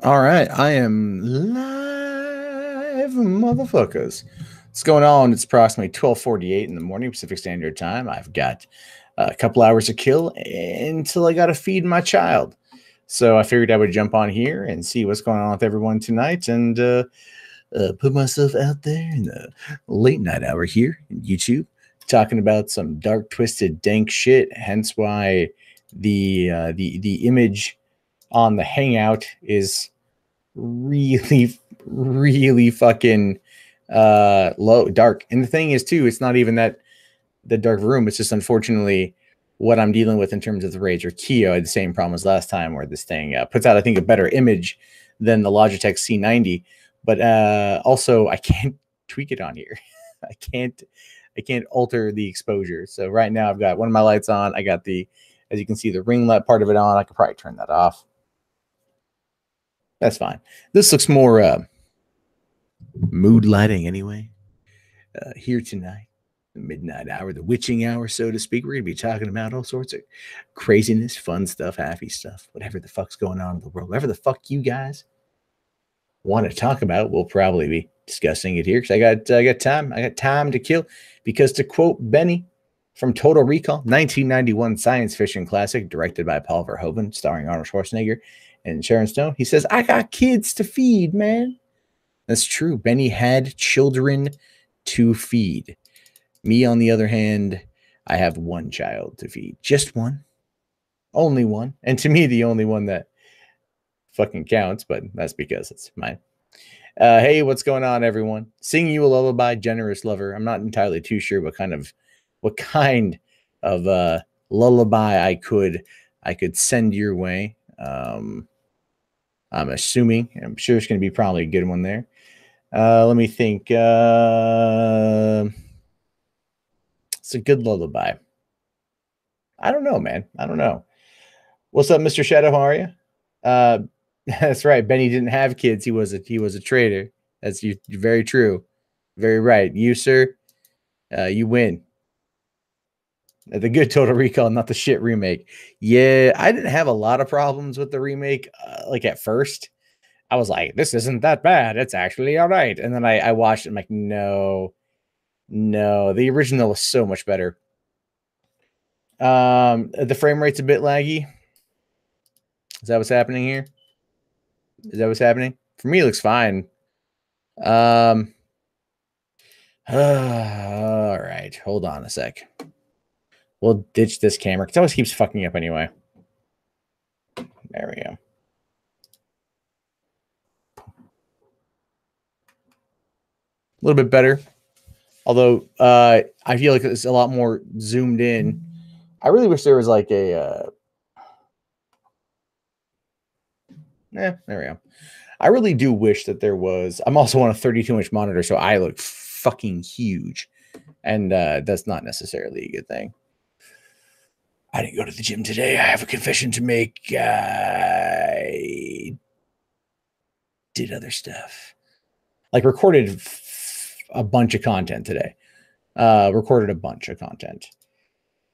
All right, I am live, motherfuckers. What's going on? It's approximately 12:48 in the morning Pacific Standard Time. I've got a couple hours to kill until I got to feed my child. So I figured I would jump on here and see what's going on with everyone tonight and put myself out there in the late night hour here in YouTube, talking about some dark, twisted, dank shit. Hence why the image on the hangout is really fucking low dark. And the thing is too, it's not even that the dark room, it's just unfortunately what I'm dealing with in terms of the Razer Keo. I had the same problem as last time where this thing puts out, I think, a better image than the Logitech C90, but also I can't tweak it on here. I can't alter the exposure. So right now I've got one of my lights on. I got the, as you can see, the ring light part of it on. I could probably turn that off. That's fine. This looks more mood lighting anyway. Here tonight, the midnight hour, the witching hour, so to speak. We're going to be talking about all sorts of craziness, fun stuff, happy stuff, whatever the fuck's going on in the world. Whatever the fuck you guys want to talk about, we'll probably be discussing it here because I got time. I got time to kill. Because to quote Benny from Total Recall, 1991 science fiction classic directed by Paul Verhoeven, starring Arnold Schwarzenegger and Sharon Stone, he says, "I got kids to feed, man." That's true. Benny had children to feed. Me, on the other hand, I have one child to feed. Just one. Only one. And to me, the only one that fucking counts, but that's because it's mine. Hey, what's going on, everyone? Sing you a lullaby, generous lover. I'm not entirely too sure what kind of lullaby I could send your way. I'm assuming. I'm sure it's going to be probably a good one there. Let me think. It's a good lullaby. I don't know, man. I don't know. What's up, Mr. Shadow? How are you? That's right. Benny didn't have kids. He was a traitor. That's you. Very true. Very right. You, sir, you win. The good Total Recall, not the shit remake. Yeah, I didn't have a lot of problems with the remake. Like at first, I was like, "This isn't that bad. It's actually all right." And then I watched it. I'm like, "No, the original was so much better." The frame rate's a bit laggy. Is that what's happening here? Is that what's happening? For me, it looks fine. All right. Hold on a sec. We'll ditch this camera because it always keeps fucking up anyway. There we go. A little bit better. Although I feel like it's a lot more zoomed in. I really wish there was like a... there we go. I really do wish that there was... I'm also on a 32-inch monitor, so I look fucking huge. And that's not necessarily a good thing. I didn't go to the gym today. I have a confession to make. I did other stuff. Like recorded a bunch of content today.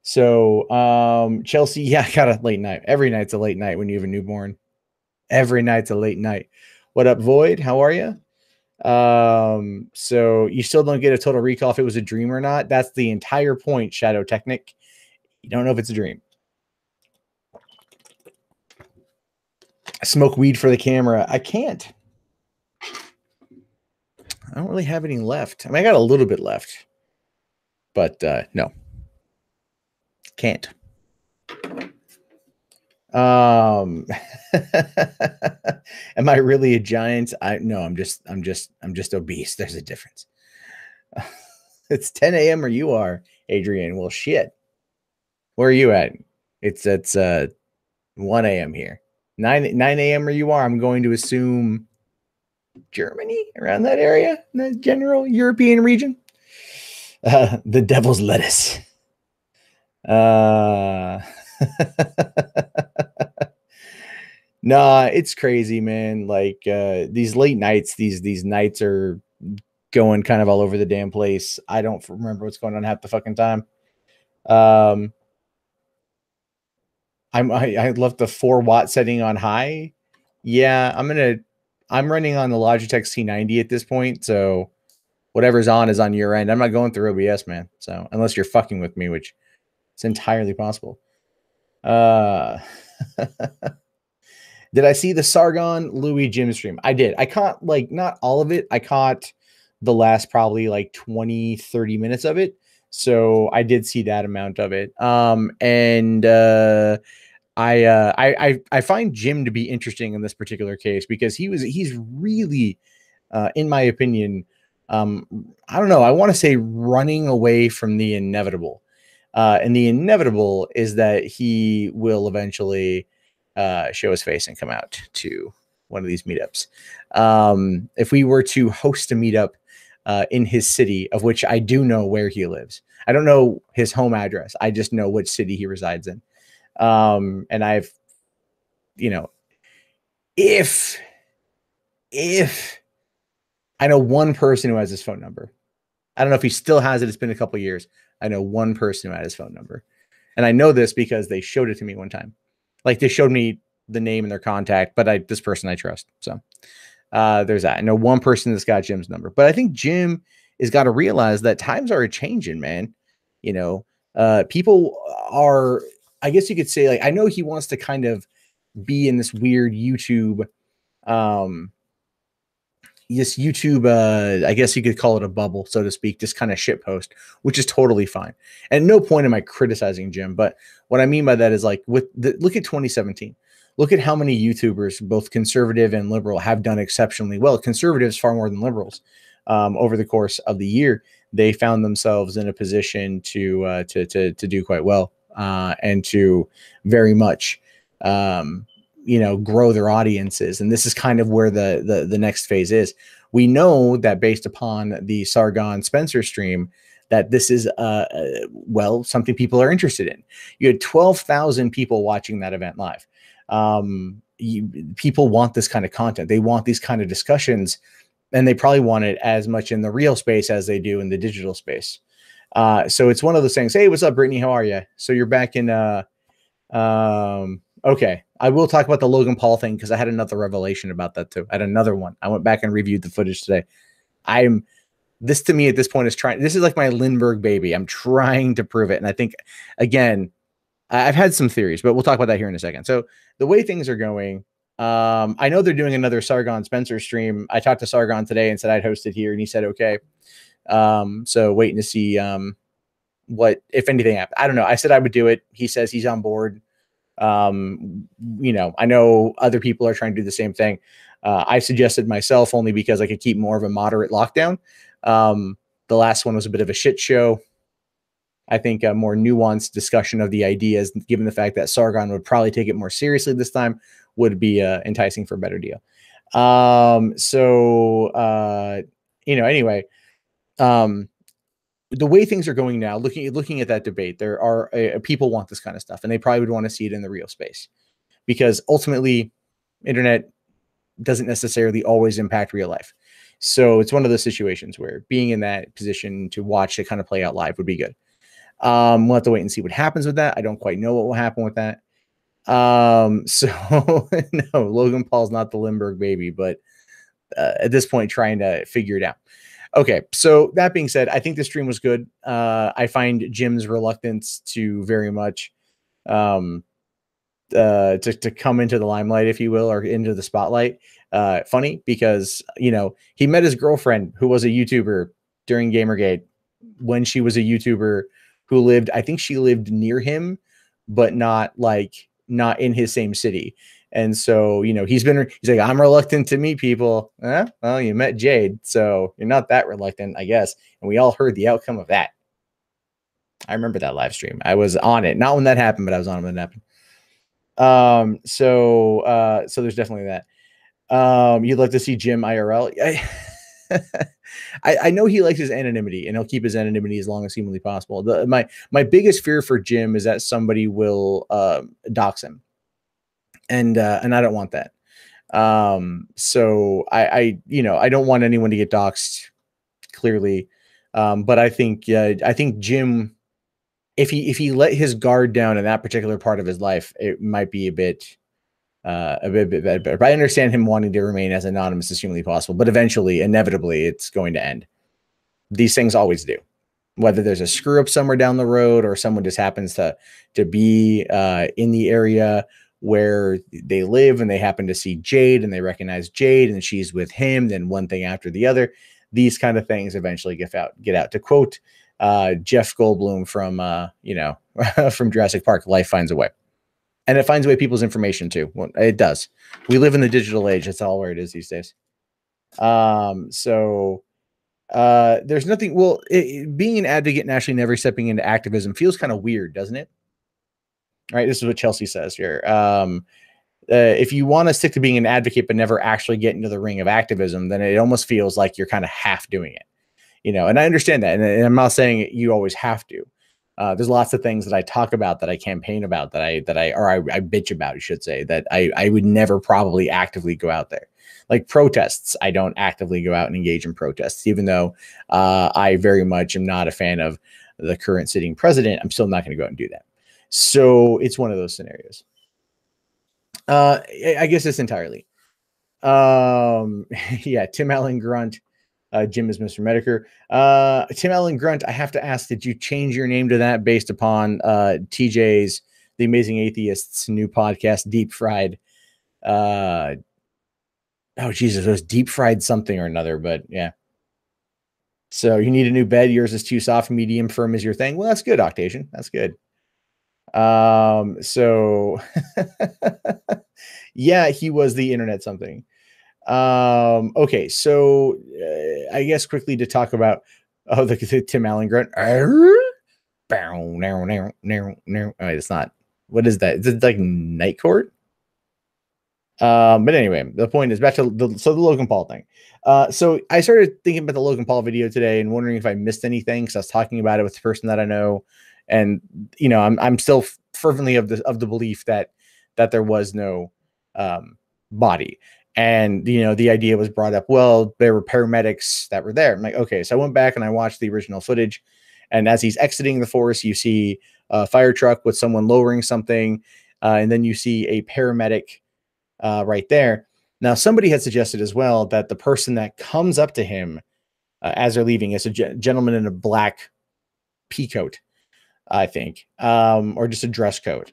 So, Chelsea, yeah, I got a late night. Every night's a late night when you have a newborn. Every night's a late night. What up, Void? How are you? So you still don't get a Total Recall if it was a dream or not. That's the entire point, Shadow Technic. You don't know if it's a dream. I smoke weed for the camera. I can't. I don't really have any left. I mean, I got a little bit left. But no. Can't. Am I really a giant? No, I'm just obese. There's a difference. It's 10 a.m. where you are, Adrian. Well, shit. Where are you at? It's 1 a.m. here. 9 a.m. where you are. I'm going to assume Germany, around that area, in the general European region. The devil's lettuce. Nah, it's crazy, man. Like these late nights, these nights are going kind of all over the damn place. I don't remember what's going on half the fucking time. I left the 4 watt setting on high Yeah, I'm running on the Logitech C90 at this point, so whatever's on is on your end. I'm not going through OBS, man. So unless you're fucking with me, which is entirely possible. Uh Did I see the Sargon Louis Jim stream? I did. I caught like not all of it. I caught the last probably like 20, 30 minutes of it. So I did see that amount of it. And I find Jim to be interesting in this particular case because he's really in my opinion, I don't know, I want to say running away from the inevitable. And the inevitable is that he will eventually show his face and come out to one of these meetups. If we were to host a meetup in his city, of which I do know where he lives, I don't know his home address. I just know which city he resides in. And I've, you know, if I know one person who has his phone number. I don't know if he still has it. It's been a couple years. I know one person who had his phone number. And I know this because they showed it to me one time. Like they showed me the name and their contact, but this person I trust. So there's that. I know one person that's got Jim's number. But I think Jim has got to realize that times are changing, man. You know, people are, I guess you could say, like, I know he wants to kind of be in this weird YouTube I guess you could call it a bubble, so to speak, just kind of shit post, which is totally fine. And at no point am I criticizing Jim, but what I mean by that is like look at 2017. Look at how many YouTubers, both conservative and liberal, have done exceptionally well. Conservatives far more than liberals. Over the course of the year, they found themselves in a position to do quite well and to very much grow their audiences. And this is kind of where the next phase is. We know that based upon the Sargon Spencer stream, that this is something people are interested in. You had 12,000 people watching that event live. People want this kind of content. They want these kind of discussions, and they probably want it as much in the real space as they do in the digital space. So it's one of those things. Hey, what's up, Brittany? How are you? So you're back in okay, I will talk about the Logan Paul thing because I had another revelation about that too. I had another one. I went back and reviewed the footage today. This to me at this point is this is like my Lindbergh baby. I'm trying to prove it. And I think, again, I've had some theories, but we'll talk about that here in a second. So the way things are going, I know they're doing another Sargon Spencer stream. I talked to Sargon today and said I'd host it here, and he said, okay. So waiting to see what, if anything, happened. I don't know. I said I would do it. He says he's on board. I know other people are trying to do the same thing. I suggested myself only because I could keep more of a moderate lockdown. The last one was a bit of a shit show. I think a more nuanced discussion of the ideas, given the fact that Sargon would probably take it more seriously this time, would be enticing for a better deal. Anyway, the way things are going now, looking at that debate, there are people want this kind of stuff, and they probably would want to see it in the real space, because ultimately, internet doesn't necessarily always impact real life. So it's one of those situations where being in that position to watch it kind of play out live would be good. We'll have to wait and see what happens with that. I don't quite know what will happen with that. So no, Logan Paul's not the Lindbergh baby, but at this point, trying to figure it out. Okay, so that being said, I think the stream was good. I find Jim's reluctance to very much to come into the limelight, if you will, or into the spotlight, funny, because he met his girlfriend, who was a YouTuber during Gamergate, when she was a YouTuber who lived, I think she lived near him, but not in his same city. And so, he's like, I'm reluctant to meet people. Well, you met Jade, so you're not that reluctant, I guess. And we all heard the outcome of that. I remember that live stream. I was on it. Not when that happened, but I was on it when it happened. So there's definitely that. You'd like to see Jim IRL. I know he likes his anonymity, and he'll keep his anonymity as long as humanly possible. My biggest fear for Jim is that somebody will dox him. And I don't want that. So I don't want anyone to get doxxed, clearly. But I think Jim, if he let his guard down in that particular part of his life, it might be a bit a bit better. But I understand him wanting to remain as anonymous as humanly possible. But eventually, inevitably, it's going to end. These things always do. Whether there's a screw up somewhere down the road or someone just happens to be in the area where they live and they happen to see Jade and they recognize Jade and she's with him, then one thing after the other, these kind of things eventually get out. To quote Jeff Goldblum from from Jurassic Park, life finds a way. And it finds a way people's information too. Well, it does. We live in the digital age. That's all where it is these days. So there's nothing. Well, being an advocate and actually never stepping into activism feels kind of weird, doesn't it? All right. This is what Chelsea says here. If you want to stick to being an advocate but never actually get into the ring of activism, then it almost feels like you're kind of half doing it, and I understand that. And I'm not saying you always have to. There's lots of things that I talk about, that I campaign about, that I bitch about, you should say, that I would never probably actively go out there. Like protests, I don't actively go out and engage in protests, even though I very much am not a fan of the current sitting president. I'm still not going to go out and do that. So it's one of those scenarios. I guess it's entirely. Yeah, Tim Allen Grunt. Jim is Mr. Medicare. Tim Allen Grunt, I have to ask, did you change your name to that based upon TJ's, The Amazing Atheist's new podcast, Deep Fried? Oh, Jesus, it was Deep Fried something or another, but yeah. So you need a new bed. Yours is too soft, medium firm is your thing. Well, that's good, Octasian. That's good. So yeah, he was the internet something. Okay, so I guess quickly to talk about the Tim Allen Grunt. It's not. What is that? Is it like Night Court? But anyway, the point is back to the Logan Paul thing. So I started thinking about the Logan Paul video today and wondering if I missed anything, because I was talking about it with the person that I know, and I'm still fervently of the belief that there was no body. And, the idea was brought up, well, there were paramedics that were there. I'm like, okay. So I went back and I watched the original footage. And as he's exiting the forest, you see a fire truck with someone lowering something. And then you see a paramedic right there. Now, somebody had suggested as well that the person that comes up to him as they're leaving is a gentleman in a black pea coat, I think, or just a dress coat,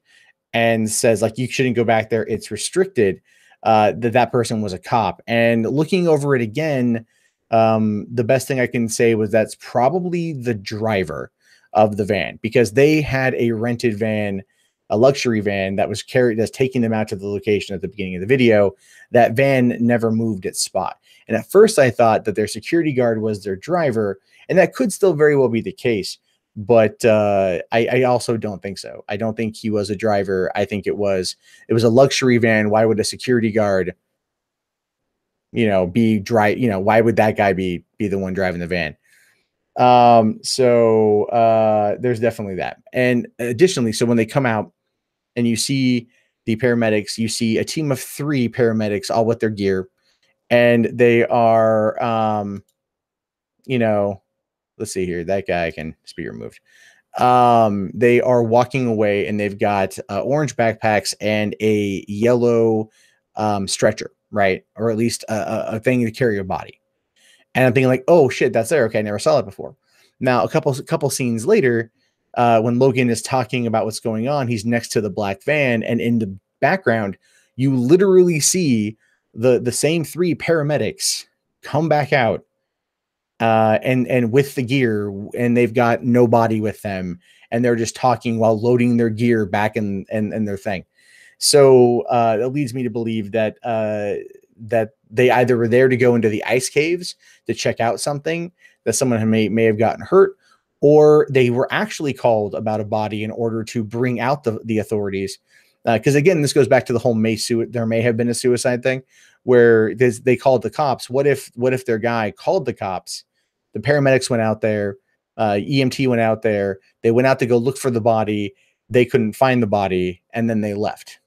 and says, like, you shouldn't go back there. It's restricted. That person was a cop. And looking over it again, the best thing I can say was that's probably the driver of the van, because they had a rented van, a luxury van that's taking them out to the location at the beginning of the video. That van never moved its spot. And at first I thought that their security guard was their driver, and that could still very well be the case. But I also don't think so. I don't think he was a driver. I think it was a luxury van. Why would a security guard, be dry? Why would that guy be the one driving the van? So there's definitely that. And additionally, so when they come out and you see the paramedics, you see a team of 3 paramedics, all with their gear, and they are, let's see here. That guy can be removed. They are walking away, and they've got orange backpacks and a yellow stretcher, right? Or at least a thing to carry a body. And I'm thinking like, oh shit, that's there. Okay, I never saw that before. Now, a couple scenes later, when Logan is talking about what's going on, he's next to the black van, and in the background, you literally see the same 3 paramedics come back out. And with the gear, and they've got nobody with them, and they're just talking while loading their gear back in their thing. So that leads me to believe that that they either were there to go into the ice caves to check out something, that someone may have gotten hurt, or they were actually called about a body in order to bring out the authorities. Because again, this goes back to the whole there may have been a suicide thing, where they called the cops. What if their guy called the cops? The paramedics went out there, EMT went out there. They went out to go look for the body. They couldn't find the body, and then they left.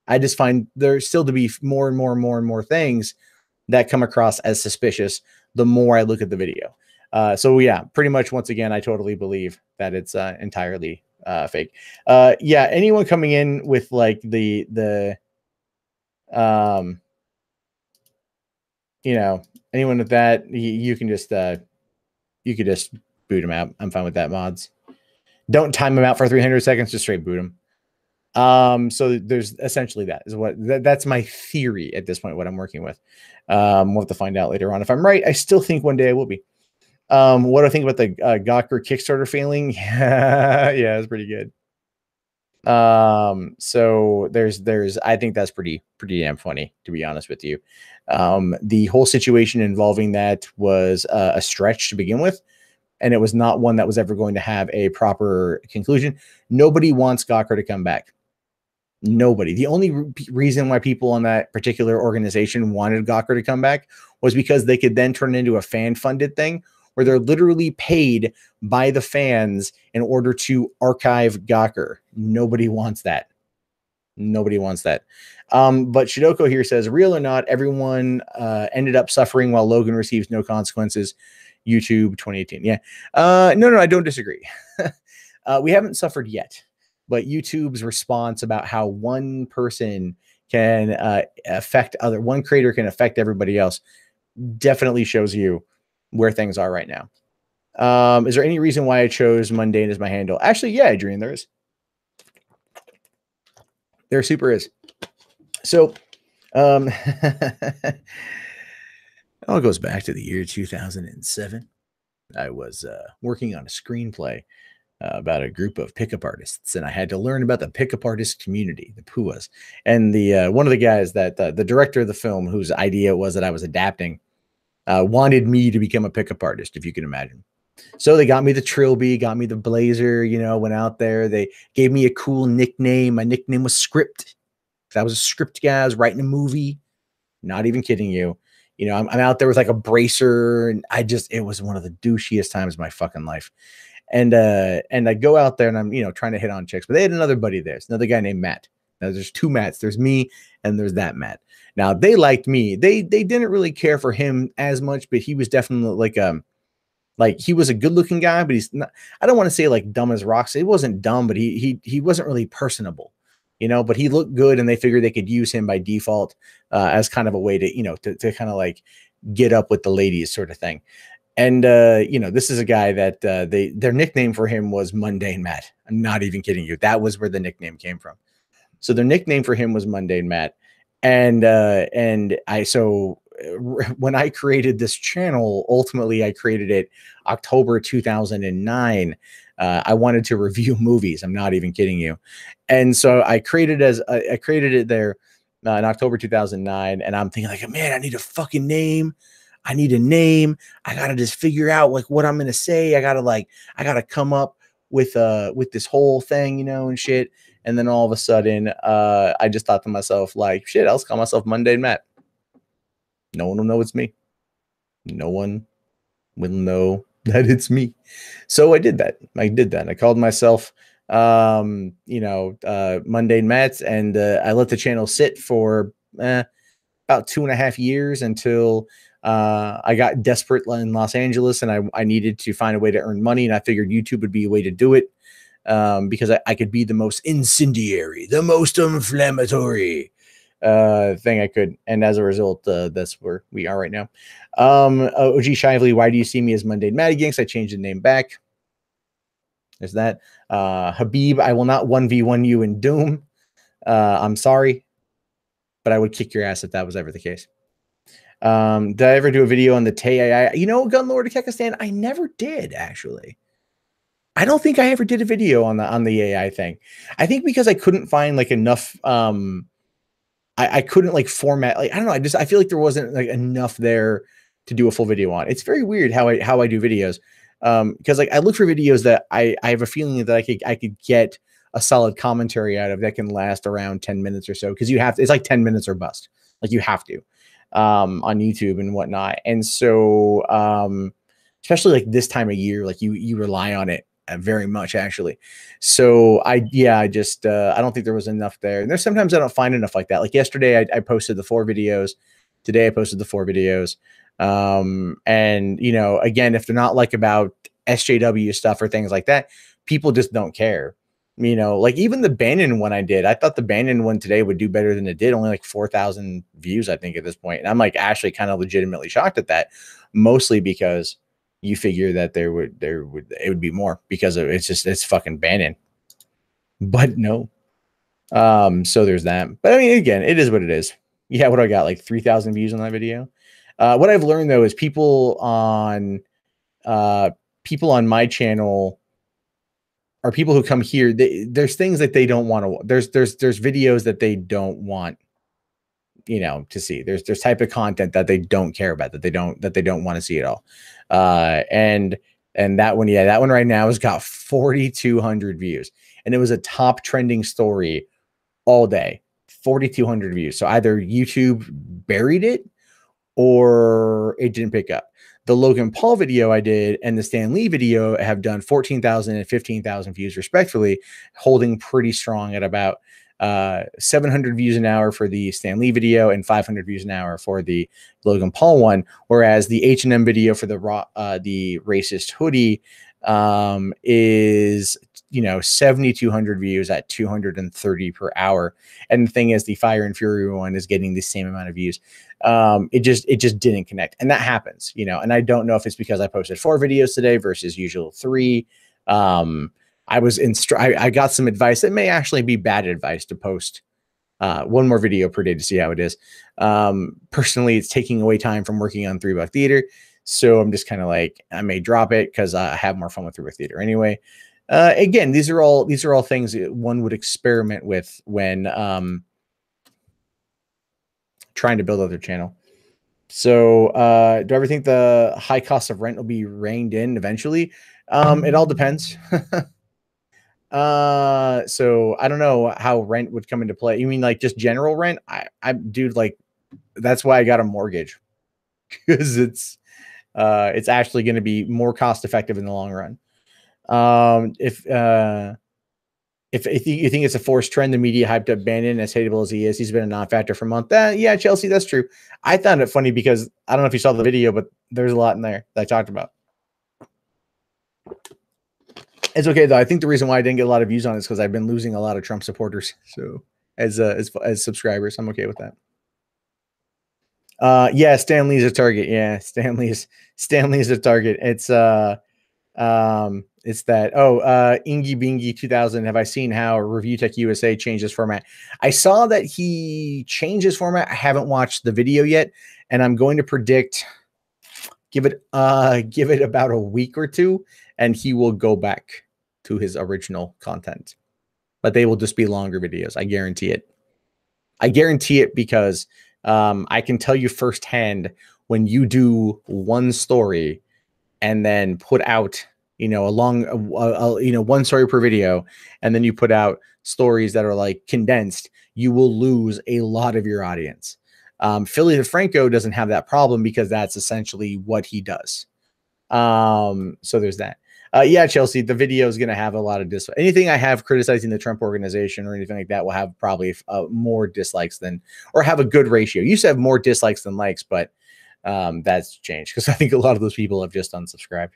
I just find there still to be more and more things that come across as suspicious the more I look at the video. So yeah, pretty much once again, I totally believe that it's entirely fake. Yeah, anyone coming in with like the You know, anyone with that, you can just you could just boot them out. I'm fine with that, mods. Don't time them out for 300 seconds, just straight boot them. So there's essentially that's my theory at this point, what I'm working with. We'll have to find out later on. If I'm right, I still think one day I will be. What do I think about the Gawker Kickstarter failing? Yeah, it's pretty good. So there's I think that's pretty damn funny, to be honest with you. The whole situation involving that was a stretch to begin with, and it was not one that was ever going to have a proper conclusion. Nobody wants Gawker to come back. Nobody. The only reason why people on that particular organization wanted Gawker to come back was because they could then turn it into a fan-funded thing where they're literally paid by the fans in order to archive Gawker. Nobody wants that. Nobody wants that. But Shidoko here says, real or not, everyone ended up suffering while Logan receives no consequences. YouTube 2018. Yeah. No, I don't disagree. We haven't suffered yet. But YouTube's response about how one person can affect one creator can affect everybody else definitely shows you where things are right now. Is there any reason why I chose mundane as my handle? Actually, yeah, Adrian, there is. There super is. So, it all goes back to the year 2007. I was working on a screenplay about a group of pickup artists, and I had to learn about the pickup artist community, the PUAs. And the one of the guys that the director of the film, whose idea it was that I was adapting, wanted me to become a pickup artist, if you can imagine. So they got me the trilby, got me the blazer, went out there. They gave me a cool nickname. My nickname was Script. I was a script guy. I was writing a movie. Not even kidding you. I'm out there with like a bracer, and it was one of the douchiest times of my fucking life. And I go out there and I'm, trying to hit on chicks, but they had another buddy there. It's another guy named Matt. Now there's two Matts. There's me and there's that Matt. Now they liked me. They didn't really care for him as much, but he was definitely like he was a good looking guy, but he's not, I don't want to say like dumb as rocks. He wasn't dumb, but he wasn't really personable, but he looked good, and they figured they could use him by default as kind of a way to, to kind of like get up with the ladies sort of thing. And, this is a guy that their nickname for him was Mundane Matt. I'm not even kidding you. That was where the nickname came from. So their nickname for him was Mundane Matt. And when I created this channel, ultimately I created it October 2009. I wanted to review movies. I'm not even kidding you. And so I created it there in October 2009. And I'm thinking like, man, I need a fucking name. I need a name. I got to just figure out like what I'm going to say. I got to come up with this whole thing, and shit. And then all of a sudden, I just thought to myself like, shit, I'll call myself Mundane Matt. No one will know it's me. No one will know that it's me. So I did that. I called myself, Mundane Matt, and I let the channel sit for about 2.5 years until I got desperate in Los Angeles, and I needed to find a way to earn money, and I figured YouTube would be a way to do it, because I could be the most incendiary, the most inflammatory thing I could. And as a result, that's where we are right now. OG Shively, why do you see me as Mundane Matt again? I changed the name back. There's that. Habib, I will not 1v1 you in Doom. I'm sorry, but I would kick your ass if that was ever the case. Did I ever do a video on the TAI? Gunlord of Kekistan? I never did, actually. I don't think I ever did a video on the AI thing. I think because I couldn't find like enough. I couldn't like format. Like I don't know. I feel like there wasn't like enough there to do a full video on. It's very weird how I do videos. Because like I look for videos that I have a feeling that I could get a solid commentary out of that can last around 10 minutes or so. Because it's like 10 minutes or bust. Like you have to. On YouTube and whatnot. And so, especially like this time of year, like you rely on it very much actually. So I don't think there was enough there. And there's sometimes I don't find enough like that. Like yesterday I posted the 4 videos. Today I posted the 4 videos. And again, if they're not like about SJW stuff or things like that, people just don't care. You know, like even the Bannon one I did, I thought the Bannon one today would do better than it did. Only like 4,000 views, I think, at this point. And I'm like actually kind of legitimately shocked at that, mostly because you figure that it would be more because it's fucking Bannon. But no. So there's that. But I mean, again, it is what it is. Yeah, what do I got? Like 3,000 views on that video. What I've learned though is people on my channel are people who come here. There's things that they don't want to. There's videos that they don't want, you know, to see. There's type of content that they don't care about, that they don't want to see at all. And that one, yeah, that one right now has got 4,200 views, and it was a top trending story all day. 4,200 views. So either YouTube buried it or it didn't pick up. The Logan Paul video I did and the Stan Lee video have done 14,000 and 15,000 views respectively, holding pretty strong at about 700 views an hour for the Stan Lee video and 500 views an hour for the Logan Paul one. Whereas the H&M video for the racist hoodie is, you know, 7,200 views at 230 per hour. And the thing is, the Fire and Fury one is getting the same amount of views. It just didn't connect, and that happens, you know. And I don't know if it's because I posted 4 videos today versus usual 3. I got some advice that may actually be bad advice to post 1 more video per day to see how it is. Personally, it's taking away time from working on 3 Buck Theater. So I'm just kind of like, I may drop it because I have more fun with 3 Buck Theater anyway. Again, these are all things that one would experiment with when trying to build out their channel. So do I ever think the high cost of rent will be reined in eventually? It all depends. So I don't know how rent would come into play. You mean like just general rent? Dude, like that's why I got a mortgage, because it's actually going to be more cost effective in the long run. If you think it's a forced trend, the media hyped up Bannon, as hateable as he is. He's been a non-factor for a month. Yeah, Chelsea, that's true. I found it funny because I don't know if you saw the video, but there's a lot in there that I talked about. It's okay though. I think the reason why I didn't get a lot of views on it is because I've been losing a lot of Trump supporters. So as subscribers, I'm okay with that. Yeah, Stan Lee's a target. Yeah, Stan Lee's a target. It's that Ingy Bingy 2000. Have I seen how Review Tech USA changed his format? I saw that he changed his format. I haven't watched the video yet, and I'm going to predict give it about a week or 2, and he will go back to his original content. But they will just be longer videos. I guarantee it. I guarantee it because I can tell you firsthand, when you do one story and then put out, you know, one story per video, and then you put out stories that are like condensed, you will lose a lot of your audience. Philly DeFranco doesn't have that problem because that's essentially what he does. So there's that. Yeah, Chelsea, the video is going to have a lot of anything I have criticizing the Trump organization or anything like that will have probably more dislikes than, or have a good ratio. You used to have more dislikes than likes, but that's changed because I think a lot of those people have just unsubscribed.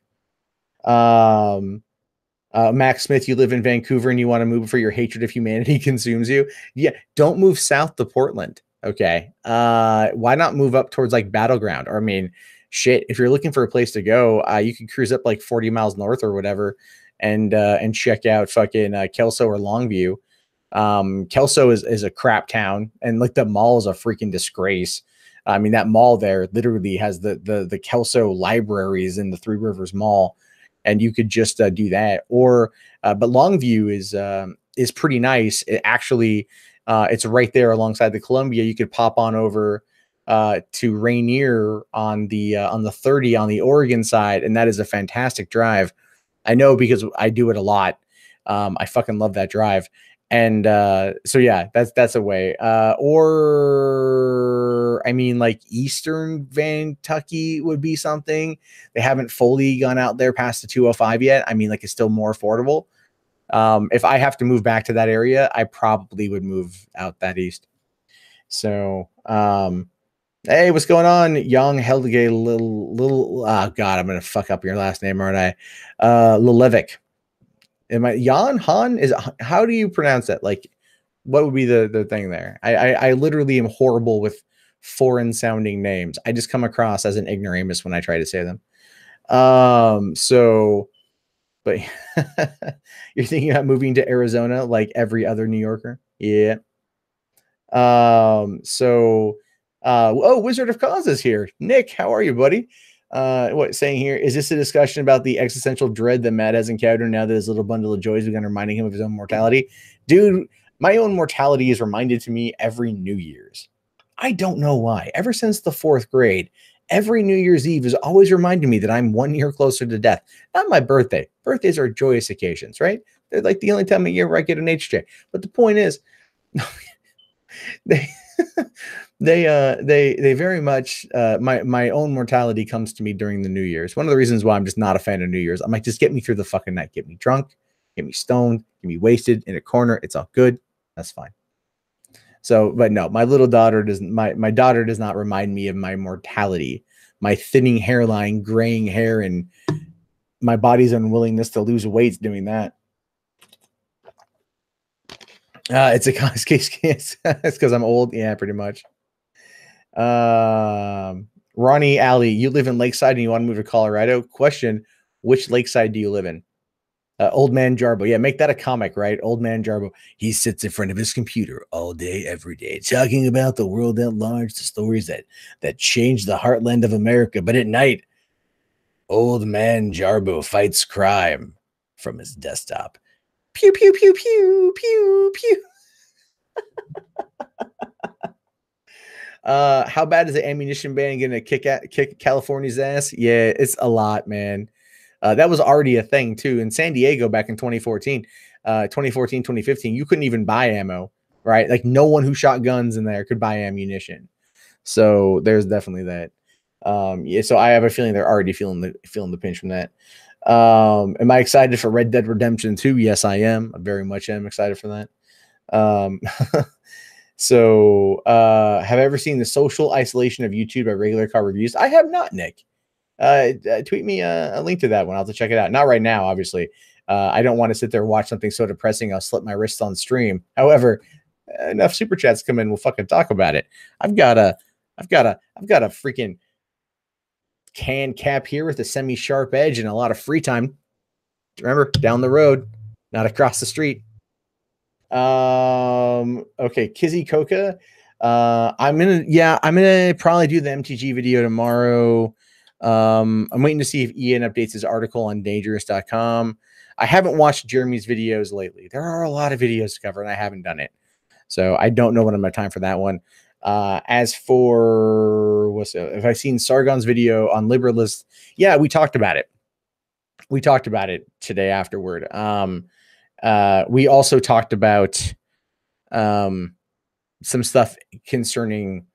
Max Smith, you live in Vancouver and you want to move before your hatred of humanity consumes you. Yeah, don't move south to Portland. Okay. Why not move up towards like Battleground? Or I mean, shit, if you're looking for a place to go, you can cruise up like 40 miles north or whatever and check out fucking Kelso or Longview. Kelso is a crap town, and like the mall is a freaking disgrace. I mean, that mall there literally has the Kelso libraries in the Three Rivers Mall, and you could just do that. Or but Longview is pretty nice. It actually it's right there alongside the Columbia. You could pop on over to Rainier on the 30 on the Oregon side, and that is a fantastic drive. I know because I do it a lot. I fucking love that drive. And so yeah, that's a way. Or I mean, like Eastern Kentucky would be something. They haven't fully gone out there past the 205 yet. I mean, like it's still more affordable. If I have to move back to that area, I probably would move out that east. So hey, what's going on? Young Helge little God, I'm gonna fuck up your last name, aren't I? Lilevic. Am I Jan Han? How do you pronounce that? Like, what would be the thing there? I literally am horrible with foreign sounding names. I just come across as an ignoramus when I try to say them. So, but you're thinking about moving to Arizona like every other New Yorker? Yeah. Oh, Wizard of Cause is here. Nick, how are you, buddy? What saying here? Is this a discussion about the existential dread that Matt has encountered now that his little bundle of joys begun reminding him of his own mortality? Dude, my own mortality is reminded to me every New Year's. I don't know why. Ever since the 4th grade, every New Year's Eve is always reminding me that I'm 1 year closer to death. Not my birthday. Birthdays are joyous occasions, right? They're like the only time of year where I get an HJ. But the point is, they they very much my own mortality comes to me during the New Year's. One of the reasons why I'm just not a fan of New Year's. I'm like, just get me through the fucking night, get me drunk, get me stoned, get me wasted in a corner. It's all good. That's fine. So, but no, my little daughter doesn't. My daughter does not remind me of my mortality, my thinning hairline, graying hair, and my body's unwillingness to lose weight doing that. It's a case. It's because I'm old. Yeah, pretty much. Ronnie Alley, you live in Lakeside and you want to move to Colorado? Question: which Lakeside do you live in? Old Man Jarbo. Yeah, make that a comic, right? Old Man Jarbo. He sits in front of his computer all day, every day, talking about the world at large, the stories that changed the heartland of America. But at night, Old Man Jarbo fights crime from his desktop. Pew, pew, pew, pew, pew, pew. How bad is the ammunition ban gonna kick California's ass? Yeah, it's a lot, man. That was already a thing too in San Diego back in 2014, 2015. You couldn't even buy ammo, right? Like no one who shot guns in there could buy ammunition. So there's definitely that. Yeah, so I have a feeling they're already feeling the pinch from that. Am I excited for Red Dead Redemption 2? Yes, I am. I very much am excited for that. So have I ever seen the social isolation of YouTube by regular car reviews? I have not, Nick. Tweet me a link to that one. I'll have to check it out. Not right now, obviously. I don't want to sit there and watch something so depressing I'll slip my wrists on stream. However, enough super chats come in, we'll fucking talk about it. I've got a freaking can cap here with a semi-sharp edge and a lot of free time. Remember, down the road, not across the street. Okay, Kizzy Coca. I'm gonna probably do the MTG video tomorrow. I'm waiting to see if Ian updates his article on dangerous.com. I haven't watched Jeremy's videos lately. There are a lot of videos to cover, and I haven't done it. So I don't know when I'm at time for that one. As for if I've seen Sargon's video on liberalist, yeah, we talked about it. We talked about it today afterward. We also talked about some stuff concerning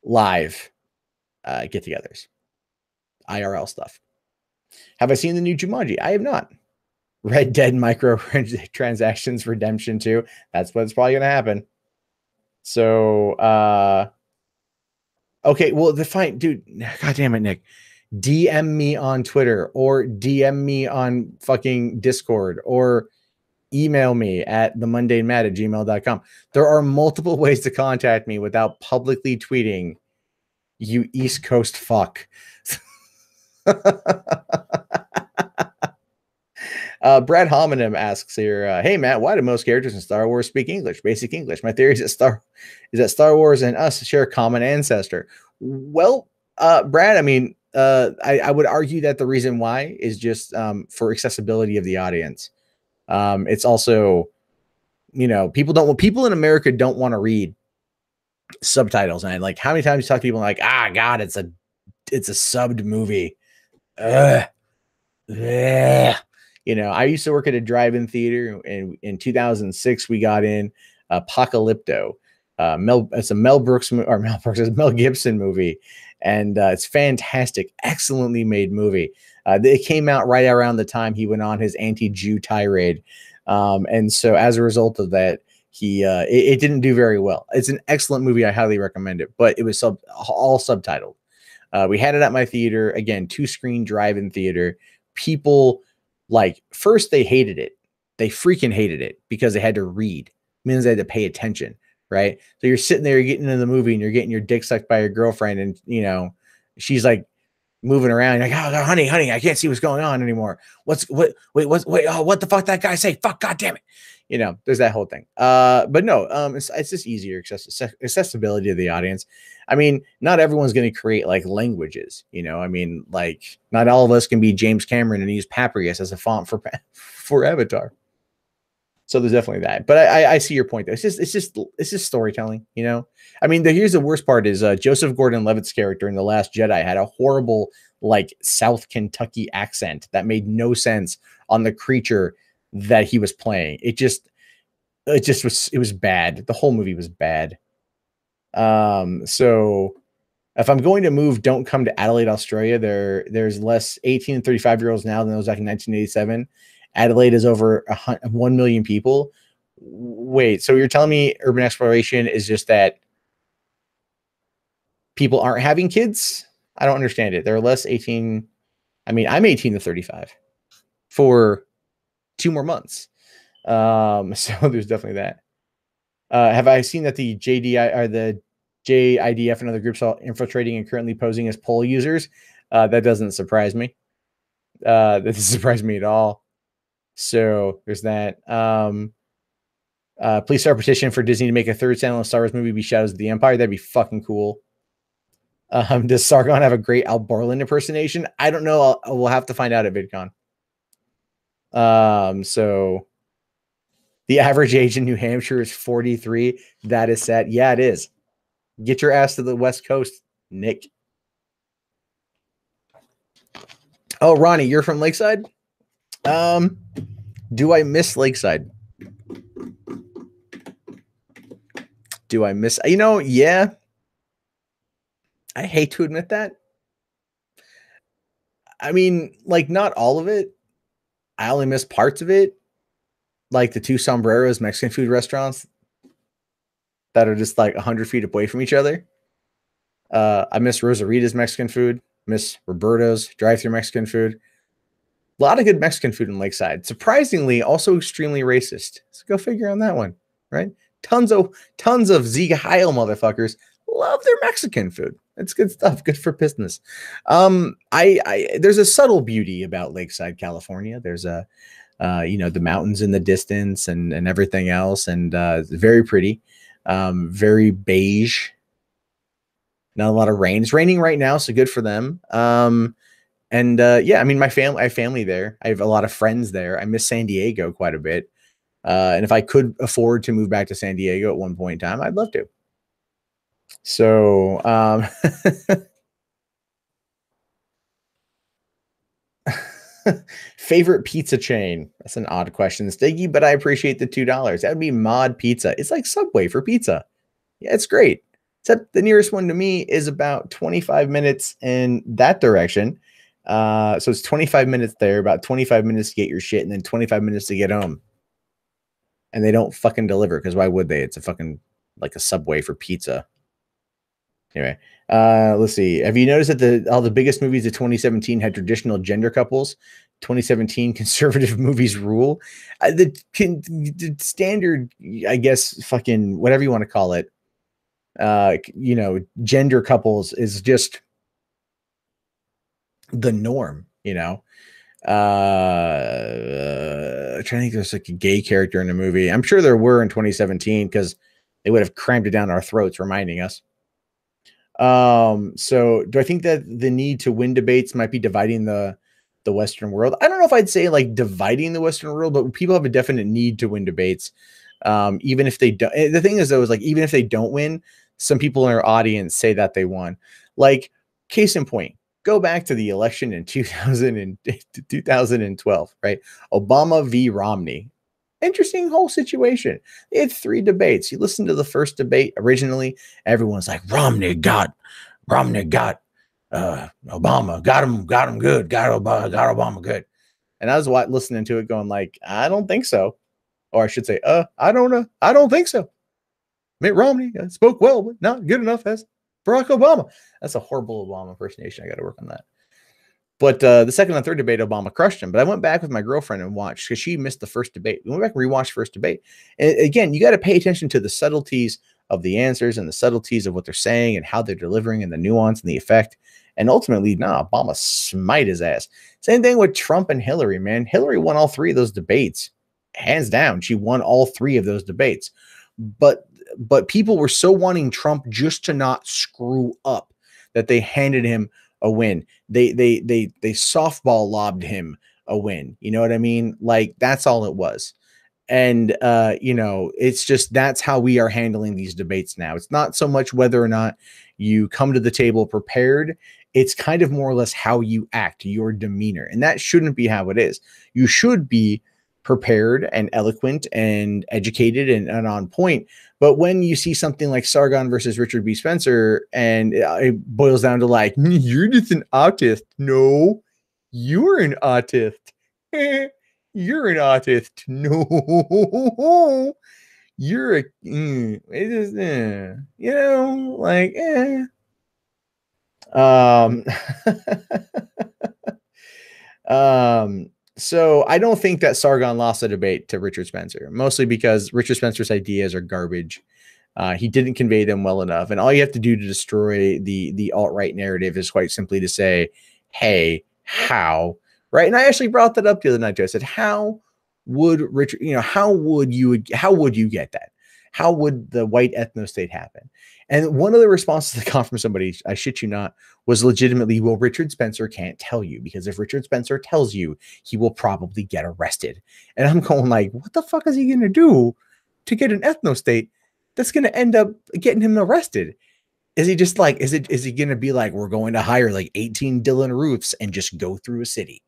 live get-togethers, IRL stuff. Have I seen the new Jumanji? I have not. Red Dead micro transactions redemption 2. That's what's probably going to happen. So, okay, well, the fine, dude. God damn it, Nick. DM me on Twitter or DM me on fucking Discord or email me at themundanematt@gmail.com. There are multiple ways to contact me without publicly tweeting, you East Coast fuck. Brad Hominem asks here, hey Matt, why do most characters in Star Wars speak English, basic English? My theory is that Star Wars and us share a common ancestor. Well, Brad, I mean, I would argue that the reason why is just for accessibility of the audience. It's also, people in America don't want to read subtitles, and like, how many times you talk to people like, God, it's a subbed movie. Ugh. I used to work at a drive-in theater, and in 2006 we got in Apocalypto. It's a Mel Gibson movie, and it's fantastic, excellently made movie. It came out right around the time he went on his anti-Jew tirade, and so as a result of that, it didn't do very well. It's an excellent movie. I highly recommend it, but it was all subtitled. We had it at my theater, again, 2-screen drive-in theater. People, like, first they hated it. They freaking hated it because they had to read. It means they had to pay attention, right? So you're sitting there, you're getting into the movie, and you're getting your dick sucked by your girlfriend, and she's like moving around. You're like, oh, honey, I can't see what's going on anymore. Wait, oh, what the fuck that guy say? Fuck, god damn it. There's that whole thing. But no, it's just easier accessibility to the audience. I mean, not everyone's going to create like languages, I mean, like not all of us can be James Cameron and use Papyrus as a font for Avatar. So there's definitely that. But I see your point though. It's just storytelling, I mean, here's the worst part is Joseph Gordon-Levitt's character in The Last Jedi had a horrible like South Kentucky accent that made no sense on the creature that he was playing. It was bad. The whole movie was bad. So if I'm going to move, don't come to Adelaide, Australia. There's less 18 and 35-year-olds now than those back in 1987. Adelaide is over 1 million people. Wait, so you're telling me urban exploration is just that people aren't having kids? I don't understand it. There are less 18. I mean, I'm 18 to 35 for 2 more months. So there's definitely that. Have I seen that the JDI or the JIDF and other groups are infiltrating and currently posing as poll users? That doesn't surprise me. That doesn't surprise me at all. So there's that. Please start a petition for Disney to make a third standalone Star Wars movie be Shadows of the Empire. That'd be fucking cool. Does Sargon have a great Al Borland impersonation? I don't know. We'll have to find out at VidCon. So the average age in New Hampshire is 43. That is sad. Yeah, it is. Get your ass to the West Coast, Nick. Oh, Ronnie, you're from Lakeside? Do I miss Lakeside? Do I miss, yeah. I hate to admit that. I mean, like, not all of it. I only miss parts of it. Like the 2 Sombreros Mexican food restaurants that are just like 100 feet away from each other. I miss Rosarita's Mexican food. Miss Roberto's drive-thru Mexican food. A lot of good Mexican food in Lakeside. Surprisingly, also extremely racist. So go figure on that one, right? Tons of Ziga Heil motherfuckers love their Mexican food. It's good stuff. Good for business. There's a subtle beauty about Lakeside, California. There's the mountains in the distance and everything else, and it's very pretty, very beige. Not a lot of rain. It's raining right now, so good for them. Yeah, I mean, I have family there. I have a lot of friends there. I miss San Diego quite a bit. And if I could afford to move back to San Diego at one point in time, I'd love to. So, favorite pizza chain? That's an odd question, Stiggy, but I appreciate the $2. That would be Mod Pizza. It's like Subway for pizza. Yeah, it's great. Except the nearest one to me is about 25 minutes in that direction. So it's 25 minutes there, about 25 minutes to get your shit, and then 25 minutes to get home. And they don't fucking deliver, because why would they? It's a fucking like a Subway for pizza. Anyway, let's see. Have you noticed that all the biggest movies of 2017 had traditional gender couples? 2017 conservative movies rule. The standard, I guess, fucking whatever you want to call it, gender couples is just the norm, trying to think there's like a gay character in the movie. I'm sure there were in 2017 because they would have crammed it down our throats, reminding us. So do I think that the need to win debates might be dividing the Western world? I don't know if I'd say like dividing the Western world, but people have a definite need to win debates. Even if they don't, the thing is though, is like, even if they don't win, some people in our audience say that they won. Like, case in point, go back to the election in 2012, right? Obama v. Romney. Interesting whole situation. They had 3 debates. You listen to the first debate originally, everyone's like, Romney got Obama, got him good, got Obama good. And I was listening to it going like, I don't think so. Or I should say, I don't know. I don't think so. Mitt Romney spoke well, but not good enough as Barack Obama. That's a horrible Obama impersonation. I got to work on that. But the second and third debate, Obama crushed him. But I went back with my girlfriend and watched because she missed the first debate. We went back and rewatched first debate. And again, you got to pay attention to the subtleties of the answers and the subtleties of what they're saying and how they're delivering and the nuance and the effect. And ultimately, Obama smite his ass. Same thing with Trump and Hillary, man. Hillary won all three of those debates. Hands down, she won all three of those debates. But people were so wanting Trump just to not screw up that they handed him a win. They softball lobbed him a win. You know what I mean? Like, that's all it was. And it's just, that's how we are handling these debates now. It's not so much whether or not you come to the table prepared. It's kind of more or less how you act, your demeanor. And that shouldn't be how it is. You should be prepared and eloquent and educated and on point. But when you see something like Sargon versus Richard B. Spencer, and it boils down to like, you're just an autist. No, you're an autist. You're an autist. No, you're a, it is, like, so I don't think that Sargon lost the debate to Richard Spencer, mostly because Richard Spencer's ideas are garbage. He didn't convey them well enough. And all you have to do to destroy the alt-right narrative is quite simply to say, hey, how? Right. And I actually brought that up the other night too. I said, how would Richard, how would you get that? How would the white ethno state happen? And one of the responses that got from somebody, I shit you not, was legitimately, well, Richard Spencer can't tell you, because if Richard Spencer tells you, he will probably get arrested. And I'm going like, what the fuck is he going to do to get an ethno state that's going to end up getting him arrested? Is he just like, is he going to be like, we're going to hire like 18 Dylan Ruths and just go through a city?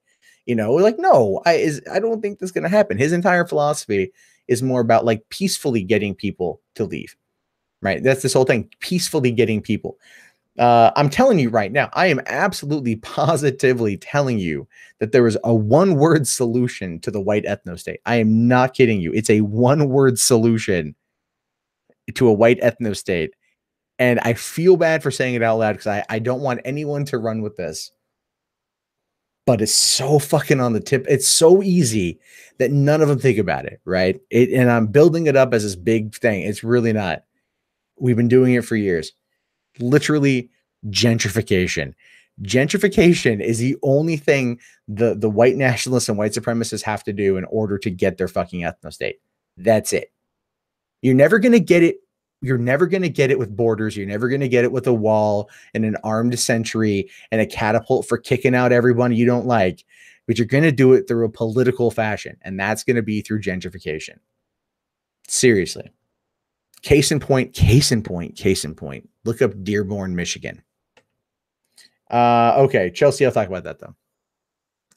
Like, no, I don't think that's going to happen. His entire philosophy is more about like peacefully getting people to leave, right? That's this whole thing, peacefully getting people. I'm telling you right now, I am absolutely positively telling you that there is a one-word solution to the white ethno state. I am not kidding you. It's a one-word solution to a white ethno state. And I feel bad for saying it out loud because I don't want anyone to run with this. But it's so fucking on the tip. It's so easy that none of them think about it, right? And I'm building it up as this big thing. It's really not. We've been doing it for years. Literally gentrification. Gentrification is the only thing the white nationalists and white supremacists have to do in order to get their fucking ethno state. That's it. You're never going to get it. You're never going to get it with borders. You're never going to get it with a wall and an armed sentry and a catapult for kicking out everyone you don't like. But you're going to do it through a political fashion. And that's going to be through gentrification. Seriously. Case in point. Look up Dearborn, Michigan. Okay. Chelsea, I'll talk about that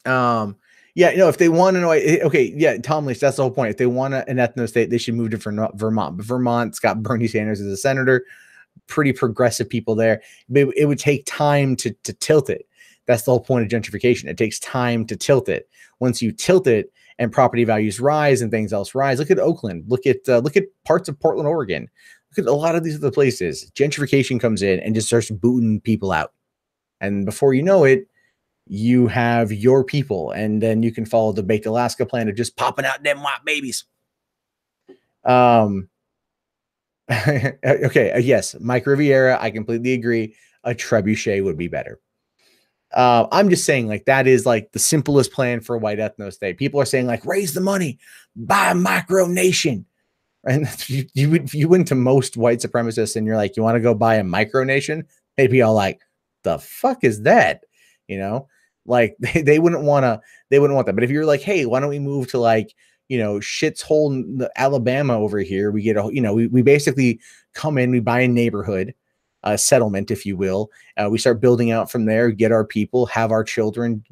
though. Yeah, if they want to know, okay, yeah, Tom Leach, that's the whole point. If they want an ethno state, they should move to Vermont. But Vermont's got Bernie Sanders as a senator, pretty progressive people there. But it would take time to tilt it. That's the whole point of gentrification. It takes time to tilt it. Once you tilt it and property values rise and things else rise, look at Oakland, look at parts of Portland, Oregon, look at a lot of these other places. Gentrification comes in and just starts booting people out. And before you know it, you have your people, and then you can follow the Baked Alaska plan of just popping out them white babies. Okay. Yes. Mike Riviera. I completely agree. A trebuchet would be better. I'm just saying, like, that is like the simplest plan for a white ethno state. People are saying like, raise the money, buy a micronation. And you went to most white supremacists and you're like, you want to go buy a micronation? They'd be all like, the fuck is that? Like they wouldn't want that. But if you're like, hey, why don't we move to like, shit's hole in Alabama over here? We get we basically come in, we buy a neighborhood, a settlement, if you will. We start building out from there, get our people, have our children,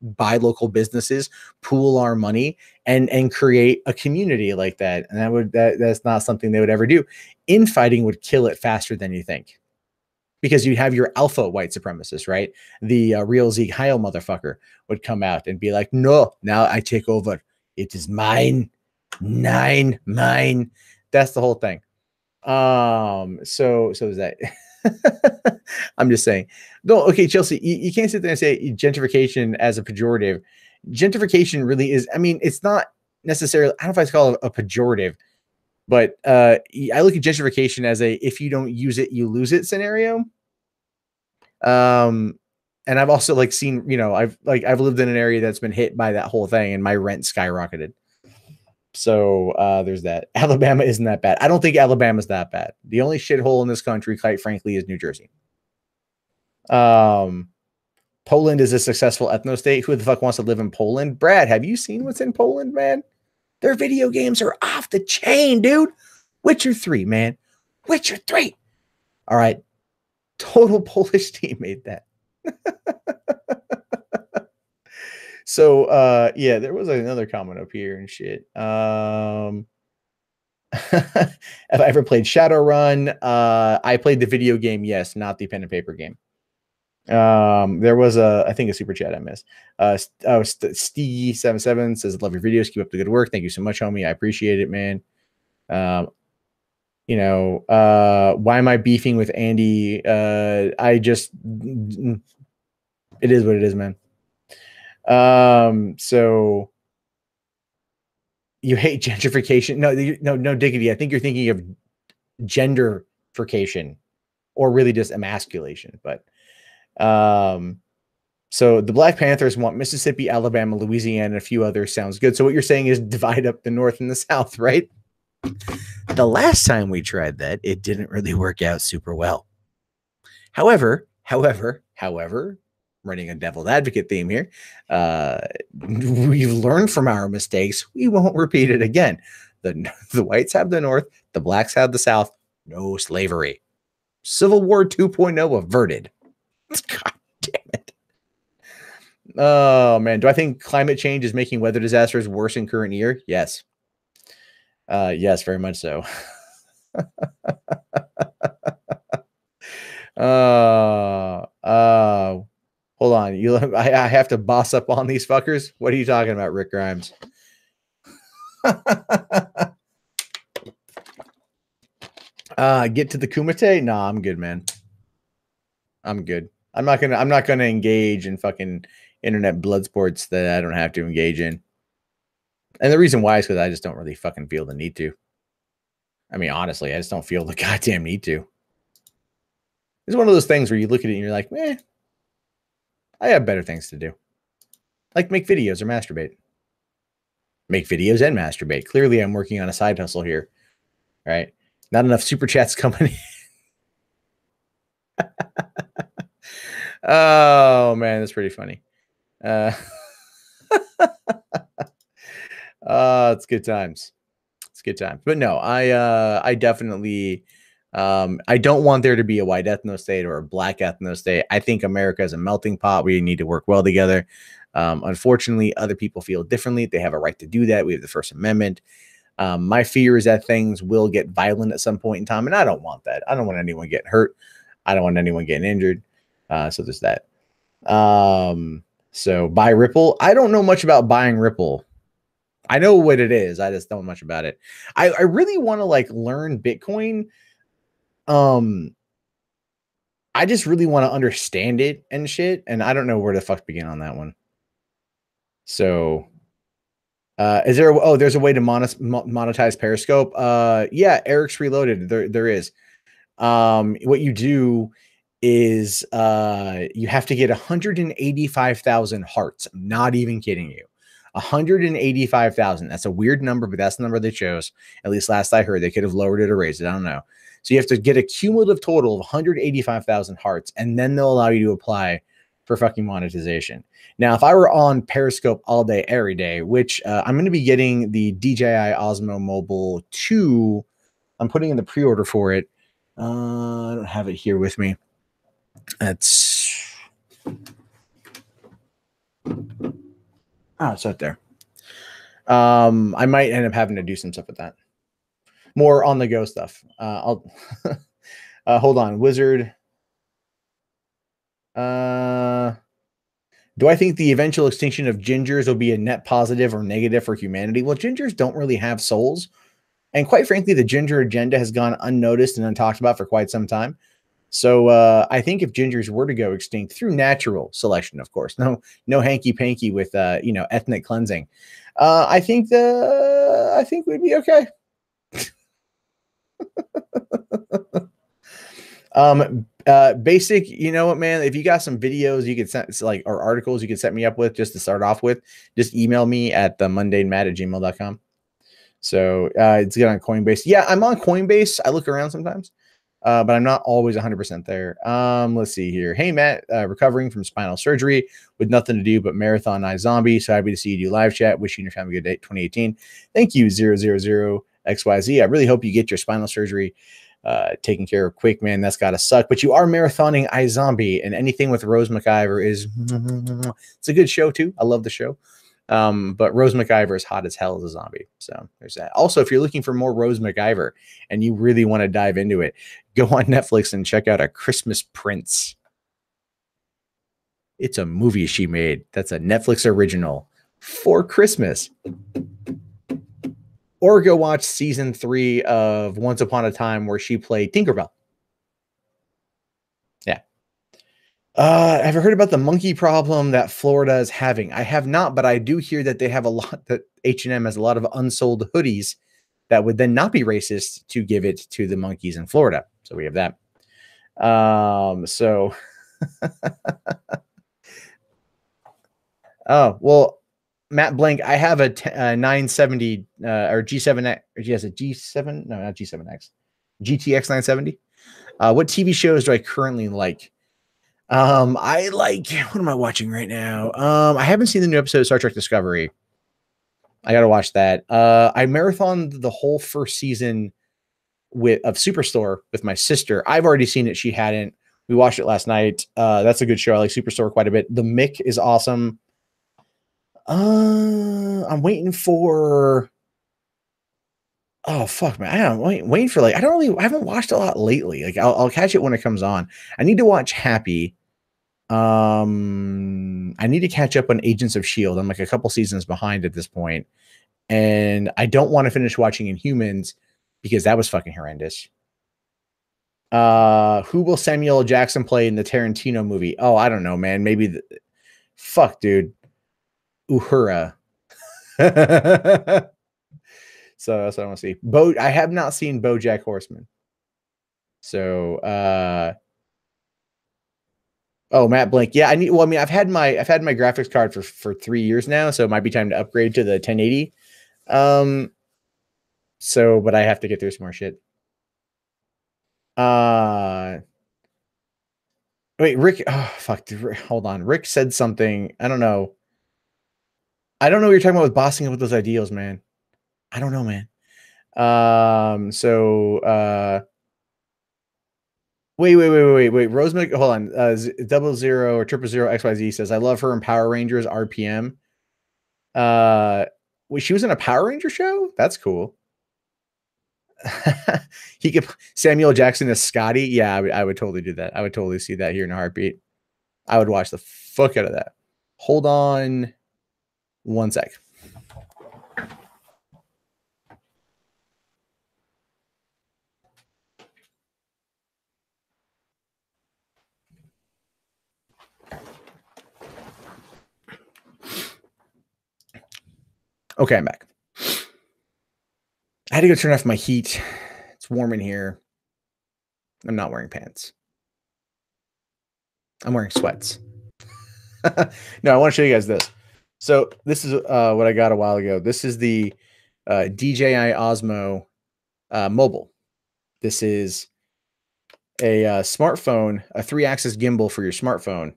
buy local businesses, pool our money, and create a community like that. And that's not something they would ever do. Infighting would kill it faster than you think. Because you have your alpha white supremacist, right? The real Zeke Heil motherfucker would come out and be like, no, now I take over. It is mine. Mine. That's the whole thing. So is that. I'm just saying. No, okay, Chelsea, you can't sit there and say gentrification as a pejorative. Gentrification really is, I mean, it's not necessarily, I don't know if I call it a pejorative, but I look at gentrification as a if you don't use it, you lose it scenario. And I've also like seen, you know, I've lived in an area that's been hit by that whole thing and my rent skyrocketed. So there's that. Alabama isn't that bad. I don't think Alabama's that bad. The only shithole in this country, quite frankly, is New Jersey. Poland is a successful ethno state. Who the fuck wants to live in Poland? Brad, have you seen what's in Poland, man? Their video games are off the chain, dude. Witcher 3, man. Witcher 3. All right. Total Polish team made that. So yeah, there was another comment up here and shit. Have I ever played Shadowrun? I played the video game, yes, not the pen and paper game. There was I think a super chat I missed. Stevie77 says, love your videos, keep up the good work. Thank you so much, homie. I appreciate it, man. You know, why am I beefing with Andy? I just, it is what it is, man. So you hate gentrification? No, diggity. I think you're thinking of genderfication, or really just emasculation. But so the Black Panthers want Mississippi, Alabama, Louisiana, and a few others. Sounds good. So what you're saying is divide up the North and the South, right? The last time we tried that, it didn't really work out super well. However, running a devil's advocate theme here, we've learned from our mistakes. We won't repeat it again. The whites have the North, the blacks have the South. No slavery. Civil War 2.0 averted. God damn it. Oh, man. Do I think climate change is making weather disasters worse in current year? Yes. Yes, very much so. Hold on. I have to boss up on these fuckers. What are you talking about, Rick Grimes? Get to the Kumite? Nah, I'm good, man. I'm good. I'm not gonna engage in fucking internet blood sports that I don't have to engage in. And the reason why is because I just don't really fucking feel the need to. I mean, honestly, I just don't feel the goddamn need to. It's one of those things where you look at it and you're like, I have better things to do. Like make videos or masturbate. Make videos and masturbate. Clearly, I'm working on a side hustle here. Right? Not enough super chats coming in. Oh, man, that's pretty funny. It's good times. It's good times. But no, I definitely I don't want there to be a white ethno state or a black ethno state. I think America is a melting pot. We need to work well together. Unfortunately, other people feel differently. They have a right to do that. We have the First Amendment. My fear is that things will get violent at some point in time, and I don't want that. I don't want anyone getting hurt. I don't want anyone getting injured. So there's that. So buy Ripple. I don't know much about buying Ripple. I know what it is. I just don't know much about it. I really want to like learn Bitcoin. I just really want to understand it and shit. And I don't know where the fuck to begin on that one. So, is there, there's a way to monetize Periscope. Yeah, Eric's Reloaded. There is. What you do is, you have to get 185,000 hearts. I'm not even kidding you. 185,000. That's a weird number, but that's the number they chose. At least last I heard, they could have lowered it or raised it. I don't know. So you have to get a cumulative total of 185,000 hearts, and then they'll allow you to apply for fucking monetization. Now, if I were on Periscope all day, every day, which I'm going to be getting the DJI Osmo Mobile 2. I'm putting in the pre-order for it. I don't have it here with me. It's out there. I might end up having to do some stuff with that. More on the go stuff. I'll hold on. Wizard. Do I think the eventual extinction of gingers will be a net positive or negative for humanity? Well, gingers don't really have souls. And quite frankly, the ginger agenda has gone unnoticed and untalked about for quite some time. So I think if gingers were to go extinct through natural selection, of course, no hanky panky with ethnic cleansing, I think we'd be okay. Basic, you know what, man? If you got some videos you could send, like, or articles you could set me up with just to start off with, just email me at the mundanematt@gmail.com. So it's good on Coinbase. Yeah, I'm on Coinbase. I look around sometimes, but I'm not always 100% there. Let's see here. Hey, Matt, recovering from spinal surgery with nothing to do but marathon iZombie. So happy to see you do live chat. Wishing your family a good day, 2018. Thank you, 000XYZ. I really hope you get your spinal surgery taken care of quick, man. That's got to suck. But you are marathoning iZombie, and anything with Rose McIver is it's a good show too. I love the show. But Rose McIver is hot as hell as a zombie. So there's that. Also, if you're looking for more Rose McIver and you really want to dive into it, go on Netflix and check out A Christmas Prince. It's a movie she made. That's a Netflix original for Christmas. Or go watch season 3 of Once Upon a Time where she played Tinkerbell. Yeah. Have you heard about the monkey problem that Florida is having? I have not, but I do hear that they have a lot, that H&M has a lot of unsold hoodies that would then not be racist to give it to the monkeys in Florida. So we have that. So, oh, well, Matt Blank, I have a 970 or G7X, or yes, a G7, no, not G7X, GTX 970. What TV shows do I currently like? I like, what am I watching right now? I haven't seen the new episode of Star Trek Discovery. I gotta watch that. I marathoned the whole first season of Superstore with my sister. I've already seen it. She hadn't. We watched it last night. That's a good show. I like Superstore quite a bit. The Mick is awesome. I'm waiting for. Oh fuck, man! I don't waiting for, like, I haven't watched a lot lately. Like I'll catch it when it comes on. I need to watch Happy. I need to catch up on Agents of S.H.I.E.L.D. I'm like a couple seasons behind at this point, and I don't want to finish watching Inhumans because that was fucking horrendous. Who will Samuel L. Jackson play in the Tarantino movie? Oh, I don't know, man. Maybe fuck, dude. Uhura. So that's what I want to see. I have not seen BoJack Horseman. So oh, Matt Blank. Yeah, I've had my graphics card for 3 years now, so it might be time to upgrade to the 1080. So, but I have to get through some more shit. Wait, Rick. Oh, fuck. Hold on. Rick said something. I don't know. I don't know what you're talking about with bossing up with those ideals, man. I don't know, man. Wait. Rose hold on. 00 or 000 XYZ says, I love her in Power Rangers RPM. She was in a Power Ranger show? That's cool. He could Samuel Jackson as Scotty. Yeah, I would totally do that. I would totally see that here in a heartbeat. I would watch the fuck out of that. Hold on one sec. Okay, I'm back. I had to go turn off my heat. It's warm in here. I'm not wearing pants. I'm wearing sweats. No, I want to show you guys this. So this is what I got a while ago. This is the DJI Osmo Mobile. This is a smartphone, a 3-axis gimbal for your smartphone,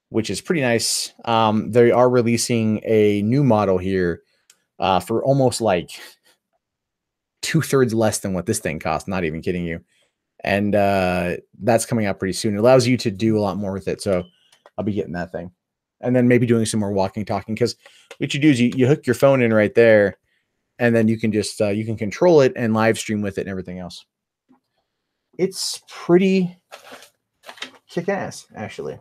which is pretty nice. They are releasing a new model here for almost like 2/3 less than what this thing costs. Not even kidding you. And that's coming out pretty soon. It allows you to do a lot more with it. So I'll be getting that thing. And then maybe doing some more walking, talking. Because what you do is you hook your phone in right there. And then you can just, you can control it and live stream with it and everything else. It's pretty kick-ass, actually.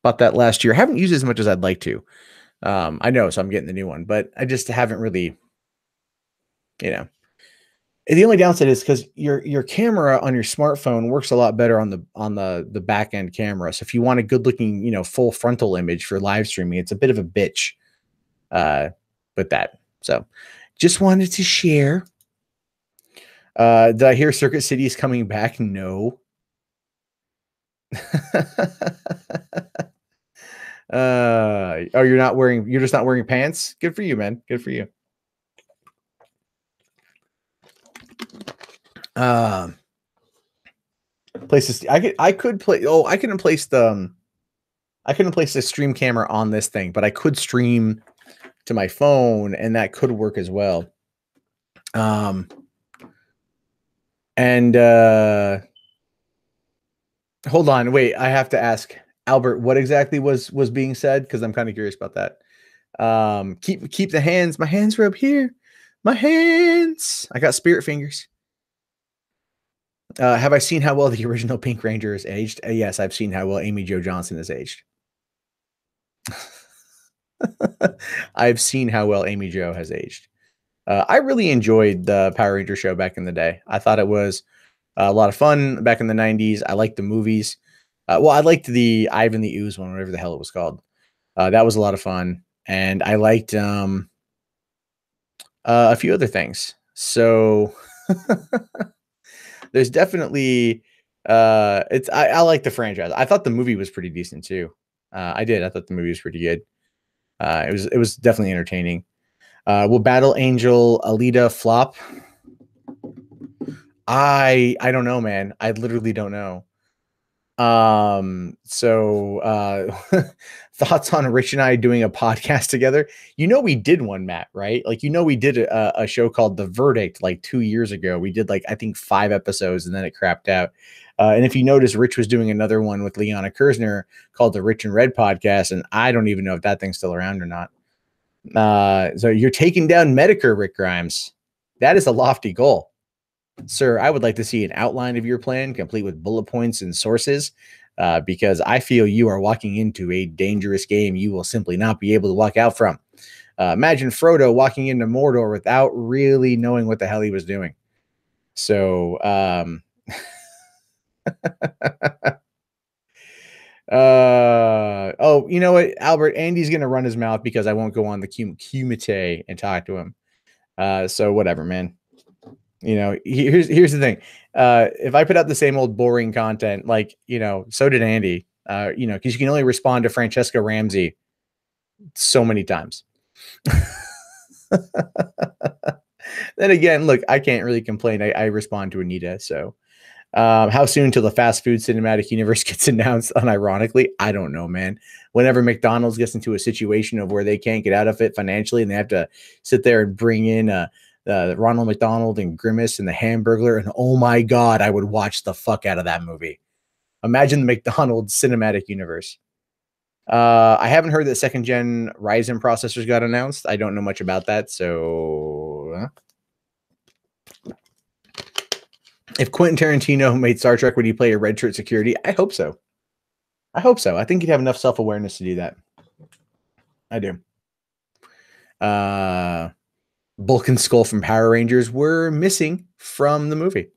Bought that last year. I haven't used it as much as I'd like to. I know, so I'm getting the new one. But I just haven't really, The only downside is because your camera on your smartphone works a lot better on the back end camera. So if you want a good looking, full frontal image for live streaming, it's a bit of a bitch with that. So just wanted to share. Did I hear Circuit City is coming back? No. Oh, you're just not wearing pants? Good for you, man. Good for you. Places I couldn't place the stream camera on this thing, but I could stream to my phone and that could work as well. And hold on, wait, I have to ask Albert, what exactly was being said? Because I'm kind of curious about that. Keep the hands. My hands are up here. My hands. I got spirit fingers. Have I seen how well the original Pink Ranger is aged? Yes, I've seen how well Amy Jo Johnson is aged. I've seen how well Amy Jo has aged. I really enjoyed the Power Ranger show back in the day. I thought it was a lot of fun back in the 90s. I liked the movies. Well, I liked the Ivan the Ooze one, whatever the hell it was called. That was a lot of fun. And I liked a few other things. So there's definitely I like the franchise. I thought the movie was pretty decent too. I thought the movie was pretty good. It was definitely entertaining. Will Battle Angel Alita flop? I don't know, man. I literally don't know. Thoughts on Rich and I doing a podcast together? We did one, Matt, right? Like, we did a show called The Verdict like 2 years ago. We did I think 5 episodes and then it crapped out. And if you notice, Rich was doing another one with Liana Kersner called the Rich and Red podcast. And I don't even know if that thing's still around or not. So you're taking down Medicare, Rick Grimes. That is a lofty goal. Sir, I would like to see an outline of your plan, complete with bullet points and sources, because I feel you are walking into a dangerous game you will simply not be able to walk out from. Imagine Frodo walking into Mordor without really knowing what the hell he was doing. So, oh, you know what, Albert? Andy's going to run his mouth because I won't go on the Kumite and talk to him. So whatever, man. Here's the thing. If I put out the same old boring content, so did Andy, because you can only respond to Francesca Ramsey so many times. Then again, look, I can't really complain. I respond to Anita. So how soon till the fast food cinematic universe gets announced? Unironically, I don't know, man. Whenever McDonald's gets into a situation of where they can't get out of it financially and they have to sit there and bring in Ronald McDonald and Grimace and the Hamburglar, and oh my God, I would watch the fuck out of that movie. Imagine the McDonald's cinematic universe. I haven't heard that 2nd gen Ryzen processors got announced. I don't know much about that. So if Quentin Tarantino made Star Trek, would he play a red shirt security? I hope so. I think he'd have enough self-awareness to do that. I do. Bulk and Skull from Power Rangers were missing from the movie.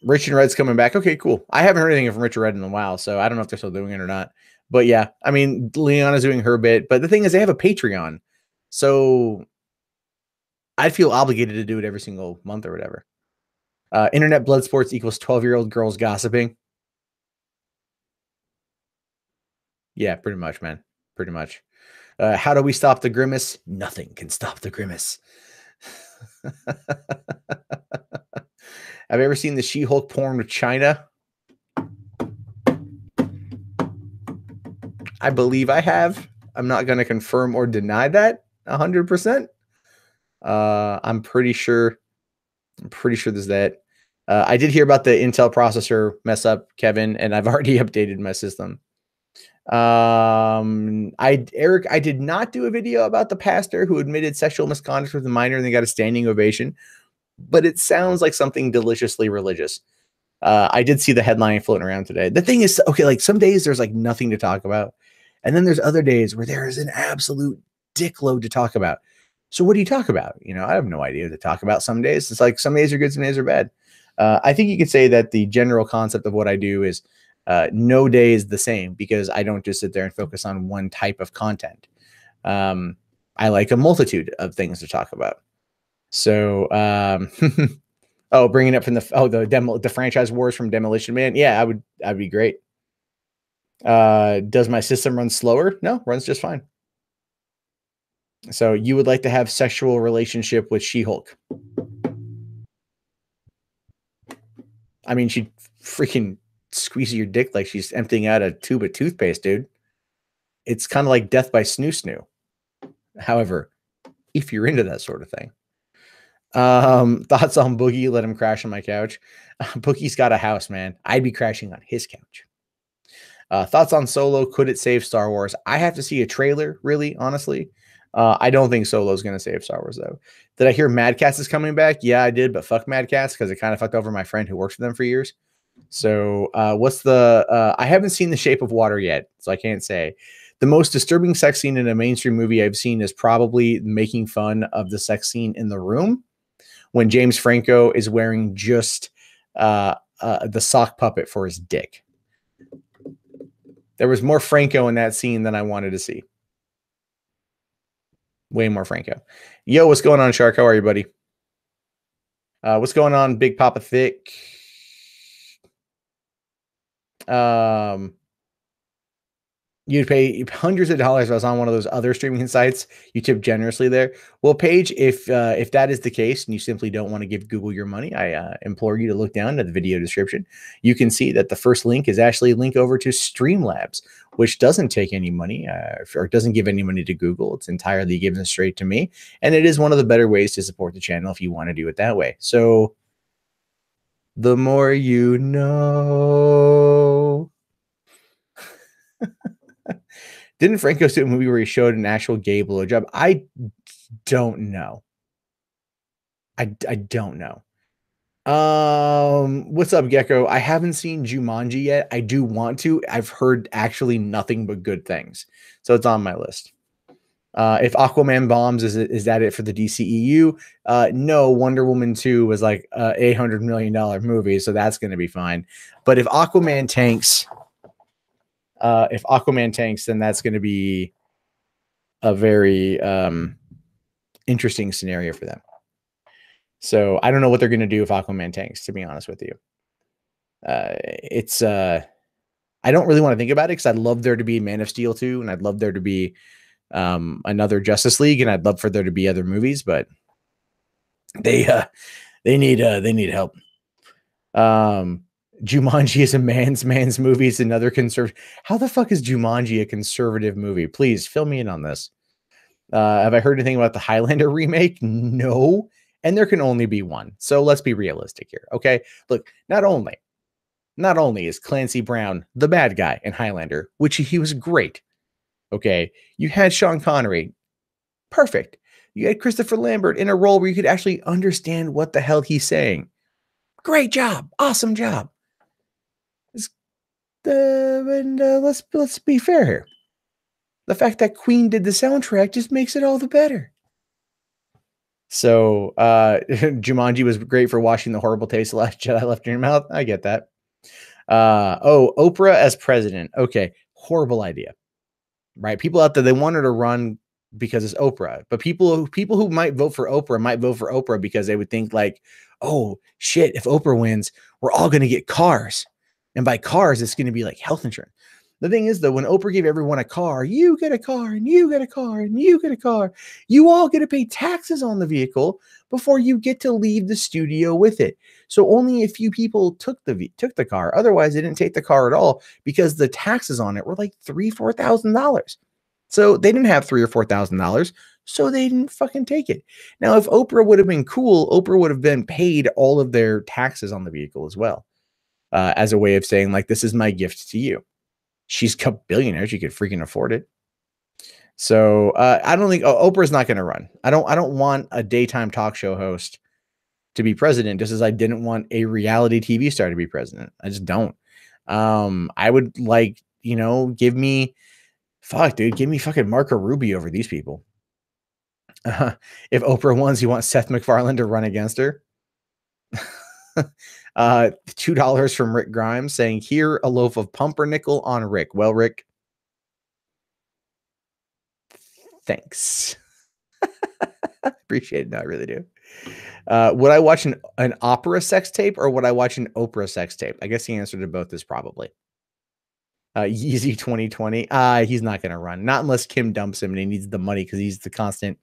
Rich and Red's coming back. Okay, cool. I haven't heard anything from Rich and Red in a while, so I don't know if they're still doing it or not. But yeah, I mean, Leona's doing her bit. But the thing is, they have a Patreon. So I'd feel obligated to do it every single month or whatever. Internet blood sports equals 12-year-old girls gossiping. Yeah, pretty much, man. Pretty much. How do we stop the Grimace? Nothing can stop the Grimace. Have you ever seen the She-Hulk porn with China? I believe I have. I'm not going to confirm or deny that 100%. I'm pretty sure there's that. I did hear about the Intel processor mess up, Kevin, and I've already updated my system. Eric, I did not do a video about the pastor who admitted sexual misconduct with a minor and they got a standing ovation, but it sounds like something deliciously religious. I did see the headline floating around today. The thing is, okay, like some days there's like nothing to talk about. And then there's other days where there is an absolute dickload to talk about. So what do you talk about? You know, I have no idea what to talk about some days. It's like some days are good, some days are bad. I think you could say that the general concept of what I do is no day is the same because I don't just sit there and focus on one type of content. I like a multitude of things to talk about. So, oh, bringing up from the franchise wars from Demolition Man. Yeah, I'd be great. Does my system run slower? No, runs just fine. So you would like to have sexual relationship with She-Hulk? I mean, she'd freaking squeeze your dick like she's emptying out a tube of toothpaste, dude. It's kind of like death by snoo snoo. However, if you're into that sort of thing. Thoughts on Boogie? Let him crash on my couch. Boogie's got a house, man. I'd be crashing on his couch. Thoughts on Solo? Could it save Star Wars? I have to see a trailer, really, honestly. I don't think Solo's going to save Star Wars, though. Did I hear Mad Catz is coming back? Yeah, I did, but fuck Mad Catz because it kind of fucked over my friend who works for them for years. So what's the I haven't seen The Shape of Water yet, so I can't say. The most disturbing sex scene in a mainstream movie I've seen is probably making fun of the sex scene in The Room when James Franco is wearing just the sock puppet for his dick. There was more Franco in that scene than I wanted to see. Way more Franco. Yo, what's going on, Shark? How are you, buddy? What's going on, Big Papa Thick? You'd pay hundreds of dollars if I was on one of those other streaming sites. You tip generously there. Well, Paige, if that is the case and you simply don't want to give Google your money, I implore you to look down at the video description. You can see that the first link is actually a link over to Streamlabs, which doesn't take any money or doesn't give any money to Google. It's entirely given straight to me. And it is one of the better ways to support the channel if you want to do it that way. So the more you know. Didn't Franco do a movie where he showed an actual gay blowjob? I don't know. I don't know. What's up, Gecko? I haven't seen Jumanji yet. I do want to. I've heard actually nothing but good things, so it's on my list. If Aquaman bombs, is that it for the DCEU? No, Wonder Woman 2 was like $800 million movie, so that's going to be fine. But if Aquaman tanks, then that's going to be a very interesting scenario for them. So I don't know what they're going to do if Aquaman tanks, to be honest with you. I don't really want to think about it because I'd love there to be Man of Steel 2, and I'd love there to be another Justice League, and I'd love for there to be other movies, but they need help. Jumanji is a man's movie. It's another conservative. How the fuck is Jumanji a conservative movie? Please fill me in on this. Have I heard anything about the Highlander remake? No. And there can only be one. So let's be realistic here. Okay. Look, not only is Clancy Brown the bad guy in Highlander, which he was great. Okay. You had Sean Connery. Perfect. You had Christopher Lambert in a role where you could actually understand what the hell he's saying. Great job. Awesome job. Let's be fair here. The fact that Queen did the soundtrack just makes it all the better. So Jumanji was great for washing the horrible taste of Last Jedi left in your mouth. I get that. Oprah as president. Okay, horrible idea. Right? People out there, they want her to run because it's Oprah. But people who might vote for Oprah because they would think like, oh shit, if Oprah wins, we're all going to get cars. And by cars, it's going to be like health insurance. The thing is, though, when Oprah gave everyone a car, you get a car, and you get a car, and you get a car. You all get to pay taxes on the vehicle before you get to leave the studio with it. So only a few people took the car. Otherwise, they didn't take the car at all because the taxes on it were like $3,000-$4,000. So they didn't have $3,000 or $4,000. So they didn't fucking take it. Now, if Oprah would have been cool, Oprah would have been paid all of their taxes on the vehicle as well, as a way of saying like, this is my gift to you. She's a billionaire. She could freaking afford it. So I don't think Oprah's not going to run. I don't want a daytime talk show host to be president, just as I didn't want a reality TV star to be president. I just don't. I would like, give me fucking Marco Rubio over these people. If Oprah wins, you want Seth MacFarlane to run against her. $2 from Rick Grimes saying, here a loaf of pumpernickel on Rick. Well, Rick, thanks. Appreciate it. No, I really do. Would I watch an opera sex tape or would I watch an Oprah sex tape? I guess the answer to both is probably. Yeezy 2020. He's not going to run. Not unless Kim dumps him and he needs the money because he's the constant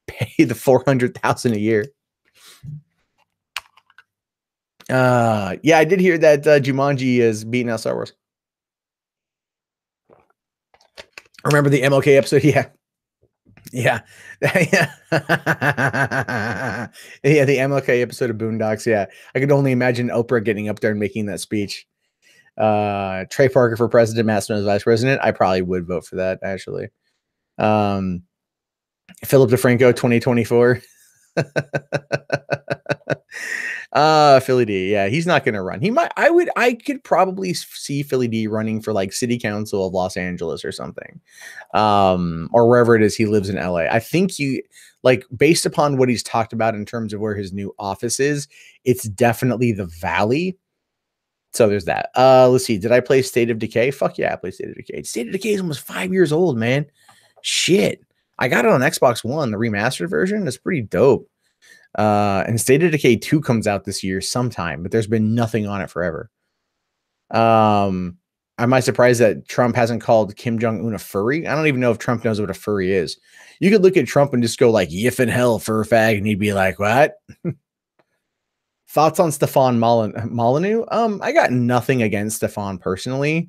pay the $400,000 a year. Yeah, I did hear that Jumanji is beating out Star Wars. Remember the MLK episode? Yeah. Yeah. Yeah. Yeah, the MLK episode of Boondocks. Yeah. I could only imagine Oprah getting up there and making that speech. Trey Parker for president, Matt Smith as vice president. I probably would vote for that, actually. Philip DeFranco 2024. Philly D. Yeah, he's not gonna run. He might. I could probably see Philly D running for like city council of Los Angeles or something, or wherever it is he lives in LA. I think based upon what he's talked about in terms of where his new office is, it's definitely the Valley. So there's that. Let's see. Did I play State of Decay? Fuck yeah, I played State of Decay. State of Decay is almost 5 years old, man. Shit. I got it on Xbox One, the remastered version. It's pretty dope. And State of Decay 2 comes out this year sometime, but there's been nothing on it forever. Am I surprised that Trump hasn't called Kim Jong-un a furry? I don't even know if Trump knows what a furry is. You could look at Trump and just go like, "Yif in hell, fur fag," and he'd be like, "What?" Thoughts on Stefan Molyneux? I got nothing against Stefan personally.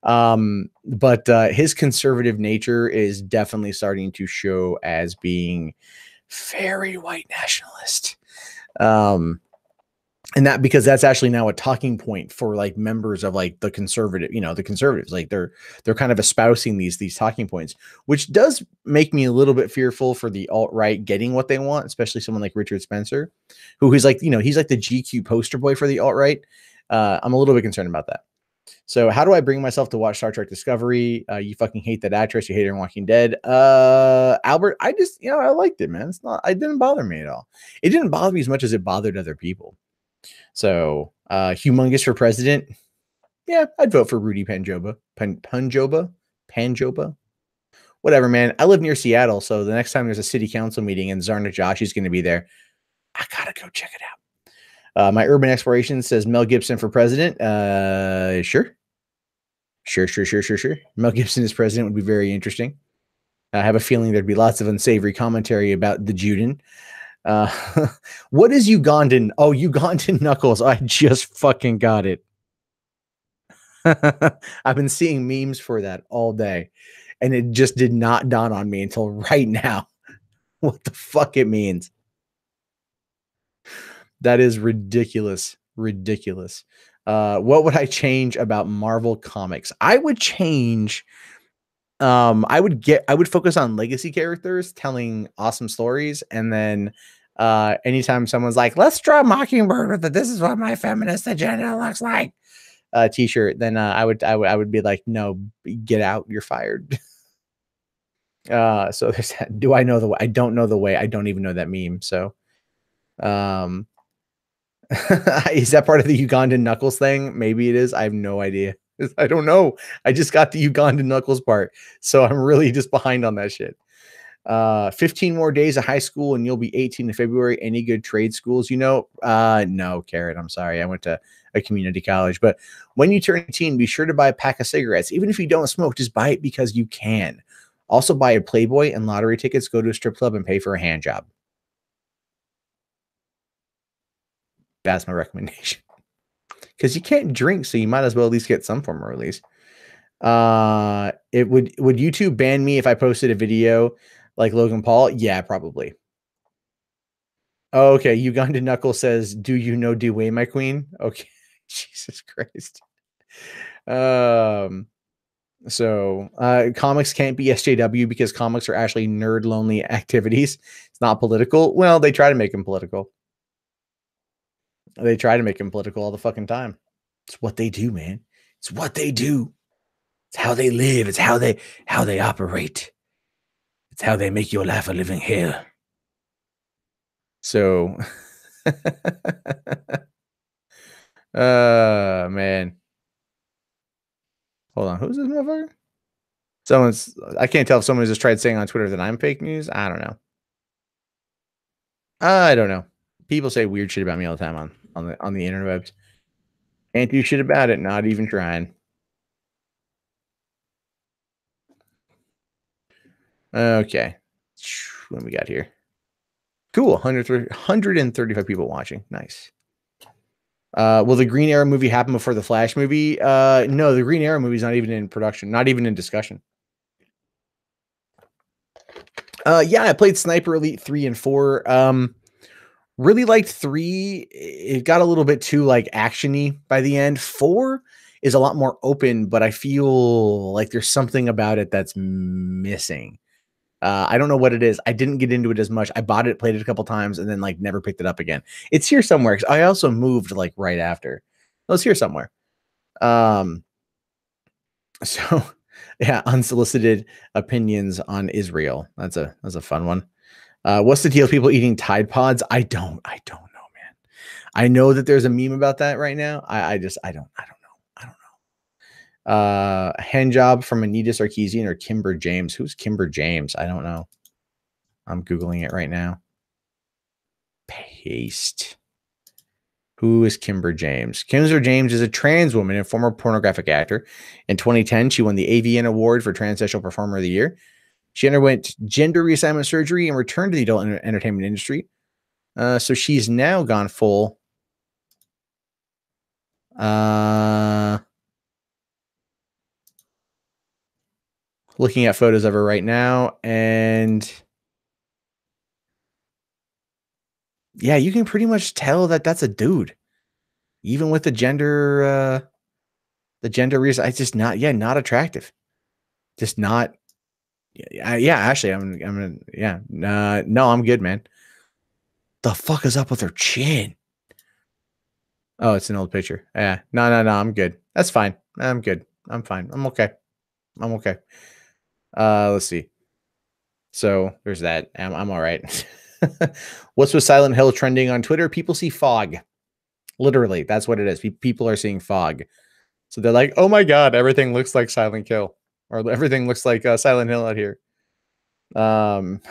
But his conservative nature is definitely starting to show as being very white nationalist. And that because that's actually now a talking point for like members of like the conservative, the conservatives, like they're kind of espousing these talking points, which does make me a little bit fearful for the alt-right getting what they want, especially someone like Richard Spencer, who is like, he's like the GQ poster boy for the alt-right. I'm a little bit concerned about that. So how do I bring myself to watch Star Trek Discovery? You fucking hate that actress. You hate her in Walking Dead. Albert, I just, I liked it, man. It didn't bother me at all. It didn't bother me as much as it bothered other people. So, humongous for president. Yeah, I'd vote for Rudy Panjoba. Panjoba. Whatever, man. I live near Seattle, so the next time there's a city council meeting and Zarna Joshi's going to be there, I gotta go check it out. My urban exploration says Mel Gibson for president. Sure. Mel Gibson as president would be very interesting. I have a feeling there'd be lots of unsavory commentary about the Juden. What is Ugandan? Oh, Ugandan knuckles. I just fucking got it. I've been seeing memes for that all day, and it just did not dawn on me until right now what the fuck it means. That is ridiculous. Ridiculous. What would I change about Marvel Comics? I would change. I would focus on legacy characters telling awesome stories, and then anytime someone's like, "Let's draw Mockingbird with this is what my feminist agenda looks like," t-shirt, then I would be like, "No, get out, you're fired." So there's that. Do I know the way? I don't know the way. I don't even know that meme. So, is that part of the Ugandan knuckles thing? Maybe it is. I have no idea. I don't know. I just got the Ugandan knuckles part, so I'm really just behind on that shit. 15 more days of high school and you'll be 18 in February. Any good trade schools? No, Carrot. I'm sorry. I went to a community college, but when you turn 18, be sure to buy a pack of cigarettes. Even if you don't smoke, just buy it because you can. Also buy a Playboy and lottery tickets, go to a strip club and pay for a hand job. That's my recommendation. Because you can't drink, so you might as well at least get some form of release. Would YouTube ban me if I posted a video like Logan Paul? Yeah, probably. Oh, okay. Ugandan Knuckle says, "Do you know Dwayne, my queen?" Okay. Jesus Christ. So comics can't be SJW because comics are actually nerd lonely activities. It's not political. Well, they try to make them political. They try to make them political all the fucking time. It's what they do, man. It's what they do. It's how they live. It's how they operate. It's how they make your life a living hell. So, man. Hold on. Who's this motherfucker? I can't tell if someone just tried saying on Twitter that I'm fake news. I don't know. I don't know. People say weird shit about me all the time on the interwebs. Can't do shit about it. Not even trying. Okay. What do we got here? Cool. 135 people watching. Nice. Will the Green Arrow movie happen before the Flash movie? No, the Green Arrow movie is not even in production. Not even in discussion. Yeah, I played Sniper Elite 3 and 4. Really liked 3. It got a little bit too like actiony by the end. 4 is a lot more open, but I feel like there's something about it that's missing. I don't know what it is. I didn't get into it as much. I bought it, played it a couple times, and then like never picked it up again. It's here somewhere. I also moved like right after. It was here somewhere. So yeah, unsolicited opinions on Israel. That's a fun one. What's the deal with people eating Tide Pods? I don't know, man. I know that there's a meme about that right now. I don't know. Hand job from Anita Sarkeesian or Kimber James. Who's Kimber James? I don't know. I'm Googling it right now. Paste. Who is Kimber James? Kimber James is a trans woman and former pornographic actor. In 2010, she won the AVN Award for Transsexual Performer of the Year. She underwent gender reassignment surgery and returned to the adult entertainment industry. So she's now gone full. Looking at photos of her right now, and yeah, you can pretty much tell that that's a dude, even with the gender reason. It's just not, not attractive, just not. Yeah, actually, I'm gonna, yeah, no, I'm good, man. The fuck is up with her chin? Oh, it's an old picture. Yeah, no, I'm good. That's fine. I'm good. I'm fine. I'm okay. Let's see. So there's that. I'm all right. What's with Silent Hill trending on Twitter? People see fog. Literally, that's what it is. People are seeing fog. So they're like, oh my God, everything looks like Silent Hill, or everything looks like Silent Hill out here. Do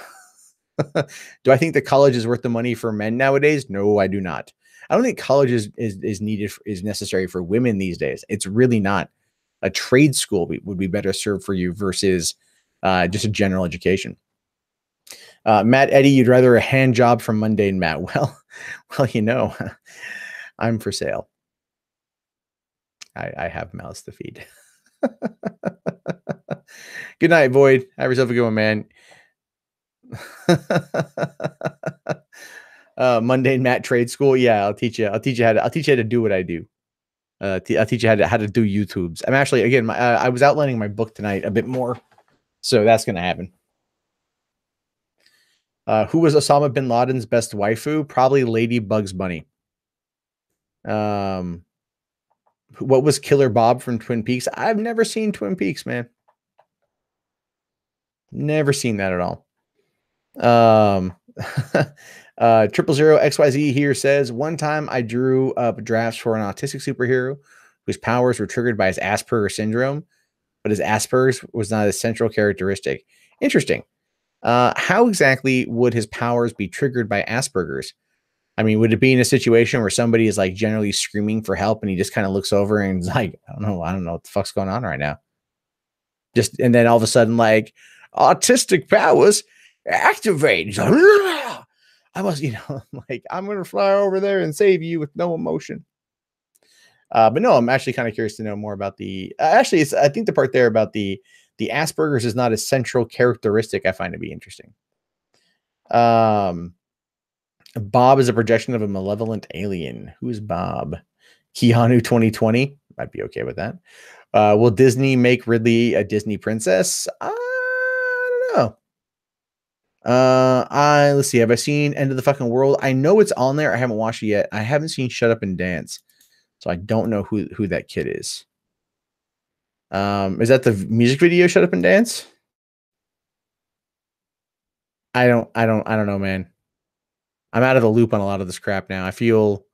I think that college is worth the money for men nowadays? No, I do not. I don't think college is needed, is necessary for women these days. It's really not. A trade school would be better served for you versus just a general education. Matt Eddy, you'd rather a hand job from Mundane Matt. Well, I'm for sale. I have mouths to feed. Good night, Void. Have yourself a good one, man. Mundane Matt Trade School. Yeah, I'll teach you how to do what I do. I'll teach you how to do YouTubes. I'm actually, again, I was outlining my book tonight a bit more, so that's gonna happen. Who was Osama bin Laden's best waifu? Probably Lady Bugs Bunny. What was Killer Bob from Twin Peaks? I've never seen Twin Peaks, man. Never seen that at all. 000XYZ here says, one time I drew up drafts for an autistic superhero whose powers were triggered by his Asperger's syndrome, but his Asperger's was not a central characteristic. Interesting. How exactly would his powers be triggered by Asperger's? I mean, would it be in a situation where somebody is like generally screaming for help and he just kind of looks over and is like, I don't know what the fuck's going on right now. And then all of a sudden, like, autistic powers activate. I must, like, I'm going to fly over there and save you with no emotion. But no, I'm actually kind of curious to know more about the, I think the part there about the Asperger's is not a central characteristic. I find to be interesting. Bob is a projection of a malevolent alien. Who's Bob? Keanu 2020. Might be okay with that. Will Disney make Ridley a Disney princess? I don't know. Let's see. Have I seen End of the Fucking World? I know it's on there. I haven't watched it yet. I haven't seen Shut Up and Dance, so I don't know who that kid is. Is that the music video Shut Up and Dance? I don't know, man. I'm out of the loop on a lot of this crap now. I feel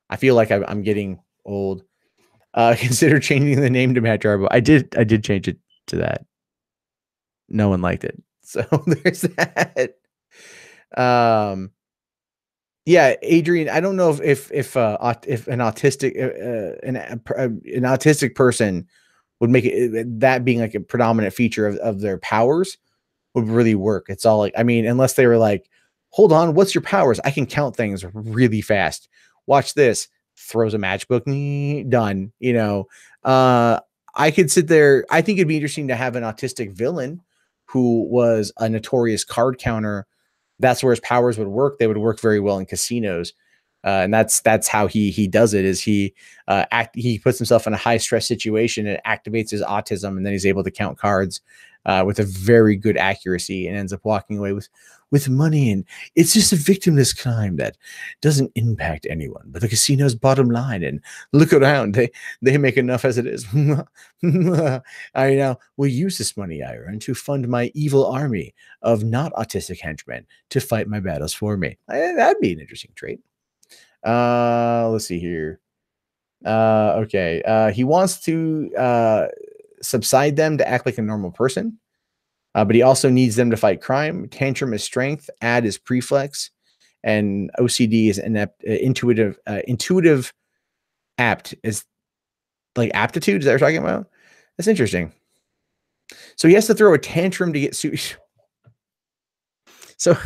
like I'm getting old. Consider changing the name to Matt Jarbo. I did change it to that. No one liked it. So there's that. Yeah, Adrian, I don't know if an autistic person would make it that being like a predominant feature of their powers would really work. It's all like, I mean, unless they were like, hold on, what's your powers? I can count things really fast. Watch this. Throws a matchbook, done. You know, I could sit there. I think it'd be interesting to have an autistic villain who was a notorious card counter. That's where his powers would work. They would work very well in casinos. And that's how he does it. Is he puts himself in a high stress situation and activates his autism, and then he's able to count cards with a very good accuracy, and ends up walking away with money. And it's just a victimless crime that doesn't impact anyone but the casino's bottom line. And look around, they make enough as it is. I now will use this money I earn to fund my evil army of not autistic henchmen to fight my battles for me. That'd be an interesting trait. Let's see here. Okay. He wants to subside them to act like a normal person, but he also needs them to fight crime. Tantrum is strength. Add is preflex, and OCD is intuitive. Intuitive apt is like aptitude. Is that what we're talking about? That's interesting. So he has to throw a tantrum to get So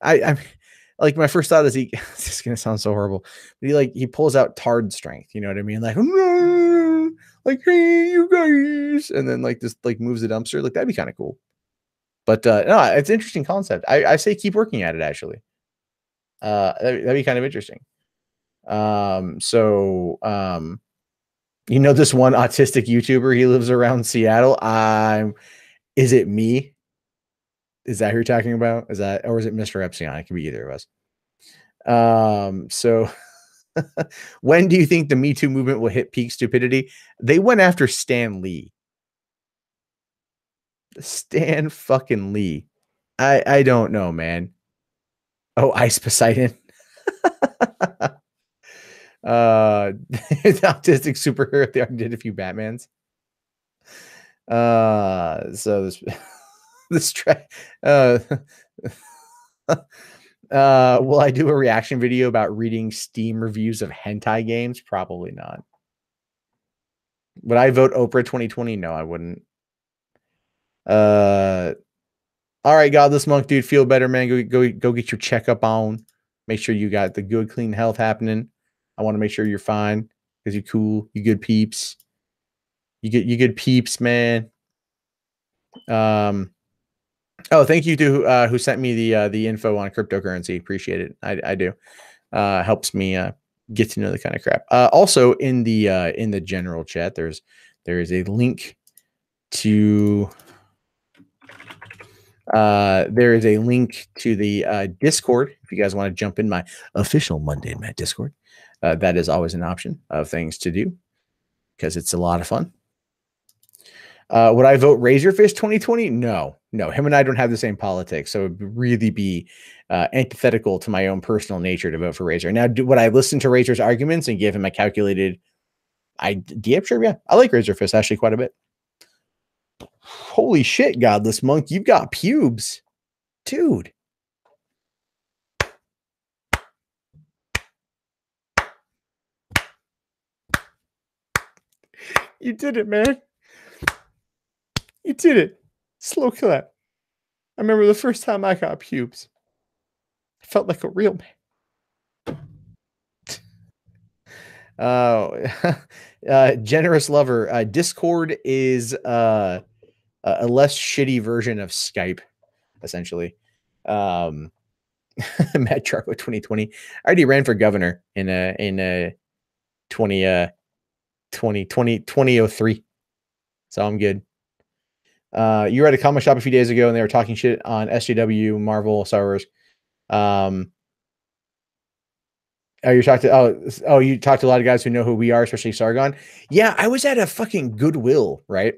I like my first thought is this is gonna sound so horrible, but he pulls out tard strength, you know what I mean? Like, hey, you guys, and then this moves the dumpster. Like, that'd be kind of cool. But no, it's an interesting concept. I say keep working at it, actually. That'd be kind of interesting. You know, this one autistic YouTuber, he lives around Seattle. Is it me? Is that who you're talking about? Or is it Mr. Epsilon? It could be either of us. So when do you think the Me Too movement will hit peak stupidity? They went after Stan Lee. Stan fucking Lee. I don't know, man. Oh, Ice Poseidon. Autistic superhero. They already did a few Batmans. So this track. Will I do a reaction video about reading Steam reviews of hentai games? Probably not. Would I vote Oprah 2020? No, I wouldn't. All right, Godless Monk, dude, feel better, man. Go get your checkup on. Make sure you got the good, clean health happening. I want to make sure you're fine because you're cool. You good peeps. You good peeps, man. Oh, thank you to who sent me the info on cryptocurrency. Appreciate it. I do. Helps me get to know the kind of crap. Also in the general chat, there is a link to the Discord if you guys want to jump in my official Monday Night Discord. That is always an option of things to do because it's a lot of fun. Would I vote Razorfish 2020? No. Him and I don't have the same politics, so it would really be antithetical to my own personal nature to vote for Razor. Now, would I listen to Razor's arguments and give him a calculated idea? Sure, yeah. I like Razorfish actually quite a bit. Holy shit, Godless Monk, you've got pubes, dude. You did it, man. You did it. Slow clap. I remember the first time I got pubes. I felt like a real man. Generous lover. Discord is a less shitty version of Skype, essentially. Matt Jarbo 2020. I already ran for governor in 2003. So I'm good. You were at a comic shop a few days ago and they were talking shit on SJW, Marvel, Star Wars. You talked to a lot of guys who know who we are, especially Sargon. Yeah, I was at a fucking Goodwill, right?